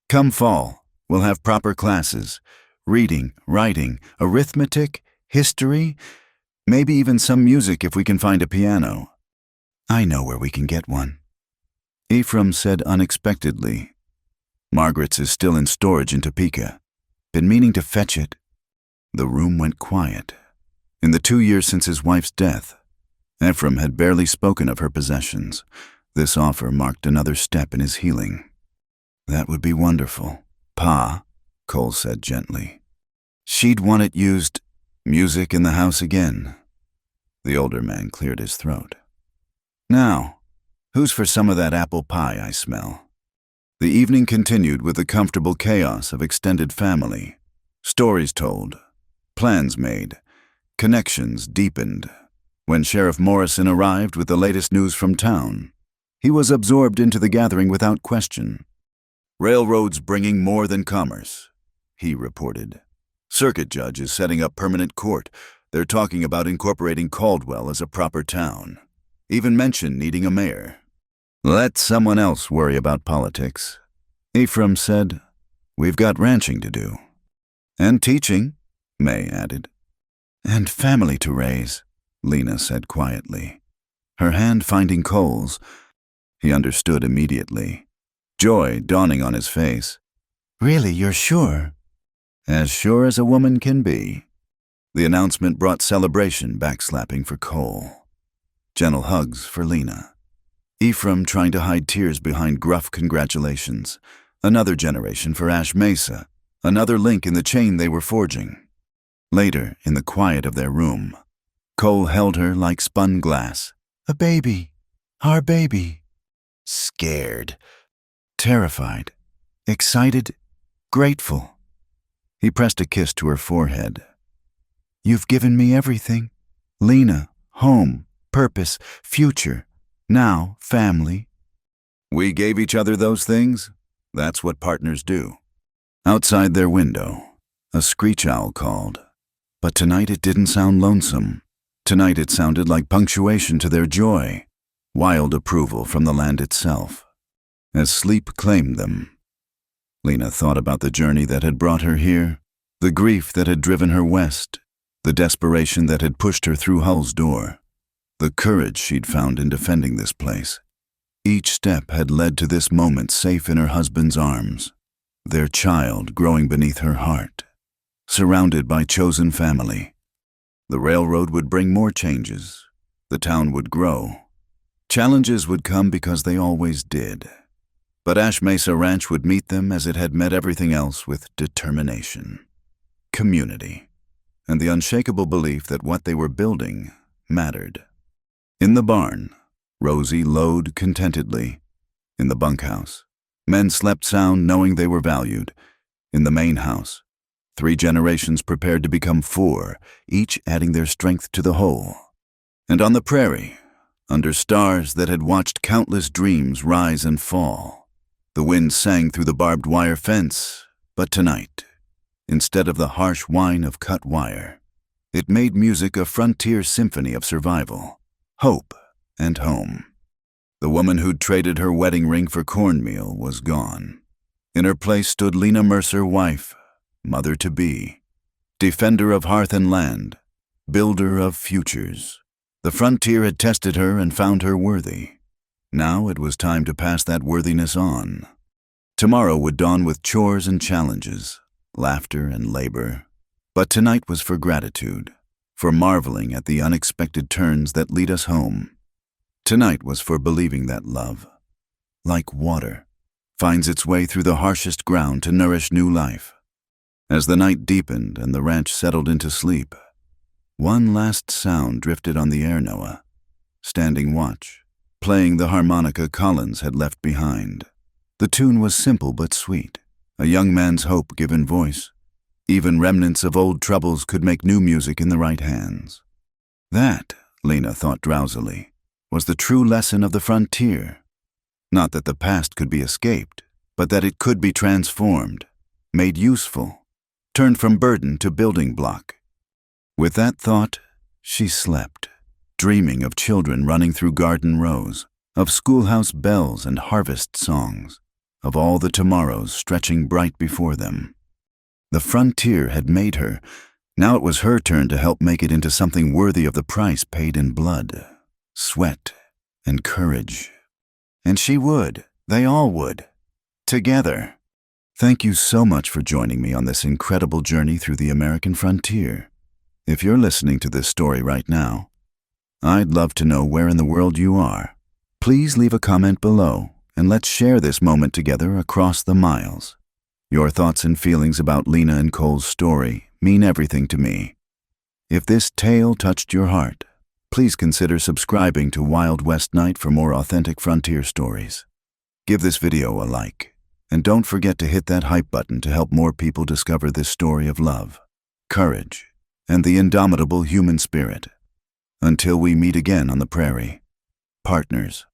"Come fall, we'll have proper classes, reading, writing, arithmetic, history, maybe even some music if we can find a piano." "I know where we can get one," Ephraim said unexpectedly. "Margaret's is still in storage in Topeka. Been meaning to fetch it." The room went quiet. In the 2 years since his wife's death, Ephraim had barely spoken of her possessions. This offer marked another step in his healing. "That would be wonderful, Pa," Cole said gently. "She'd want it used." "Music in the house again." The older man cleared his throat. "Now, who's for some of that apple pie I smell?" The evening continued with the comfortable chaos of extended family. Stories told, plans made, connections deepened. When Sheriff Morrison arrived with the latest news from town, he was absorbed into the gathering without question. "Railroads bringing more than commerce," he reported. "Circuit judge is setting up permanent court. They're talking about incorporating Caldwell as a proper town. Even mentioned needing a mayor." "Let someone else worry about politics," Ephraim said. "We've got ranching to do." "And teaching," May added. "And family to raise," Lena said quietly, her hand finding Cole's. He understood immediately, joy dawning on his face. "Really, you're sure?" "As sure as a woman can be." The announcement brought celebration backslapping for Cole. Gentle hugs for Lena. Ephraim trying to hide tears behind gruff congratulations. Another generation for Ash Mesa, another link in the chain they were forging. Later, in the quiet of their room, Cole held her like spun glass. "A baby. Our baby." Scared. Terrified. excited, grateful. He pressed a kiss to her forehead. "You've given me everything. Lena, home, purpose, future, now family." We gave each other those things. That's what partners do. Outside their window, a screech owl called. But tonight it didn't sound lonesome. Tonight it sounded like punctuation to their joy, wild approval from the land itself. As sleep claimed them, Lena thought about the journey that had brought her here, the grief that had driven her west, the desperation that had pushed her through Hull's door, the courage she'd found in defending this place. Each step had led to this moment safe in her husband's arms, their child growing beneath her heart, surrounded by chosen family. The railroad would bring more changes. The town would grow. Challenges would come because they always did. But Ash Mesa Ranch would meet them as it had met everything else, with determination, community, and the unshakable belief that what they were building mattered. In the barn, Rosie lowed contentedly. In the bunkhouse, men slept sound knowing they were valued. In the main house, 3 generations prepared to become 4, each adding their strength to the whole. And on the prairie, under stars that had watched countless dreams rise and fall, the wind sang through the barbed wire fence, but tonight, instead of the harsh whine of cut wire, it made music a frontier symphony of survival, hope, and home. The woman who'd traded her wedding ring for cornmeal was gone. In her place stood Lena Mercer, wife, mother-to-be, defender of hearth and land, builder of futures. The frontier had tested her and found her worthy. Now it was time to pass that worthiness on. Tomorrow would dawn with chores and challenges, laughter and labor. But tonight was for gratitude, for marveling at the unexpected turns that lead us home. Tonight was for believing that love, like water, finds its way through the harshest ground to nourish new life. As the night deepened and the ranch settled into sleep, one last sound drifted on the air, Noah, standing watch, playing the harmonica Collins had left behind. The tune was simple but sweet, a young man's hope given voice. Even remnants of old troubles could make new music in the right hands. That, Lena thought drowsily, was the true lesson of the frontier. Not that the past could be escaped, but that it could be transformed, made useful, turned from burden to building block. With that thought, she slept, dreaming of children running through garden rows, of schoolhouse bells and harvest songs, of all the tomorrows stretching bright before them. The frontier had made her. Now it was her turn to help make it into something worthy of the price paid in blood, sweat, and courage. And she would. They all would. Together. Thank you so much for joining me on this incredible journey through the American frontier. If you're listening to this story right now, I'd love to know where in the world you are. Please leave a comment below, and let's share this moment together across the miles. Your thoughts and feelings about Lena and Cole's story mean everything to me. If this tale touched your heart, please consider subscribing to Wild West Night for more authentic frontier stories. Give this video a like, and don't forget to hit that hype button to help more people discover this story of love, courage, and the indomitable human spirit. Until we meet again on the prairie, partners.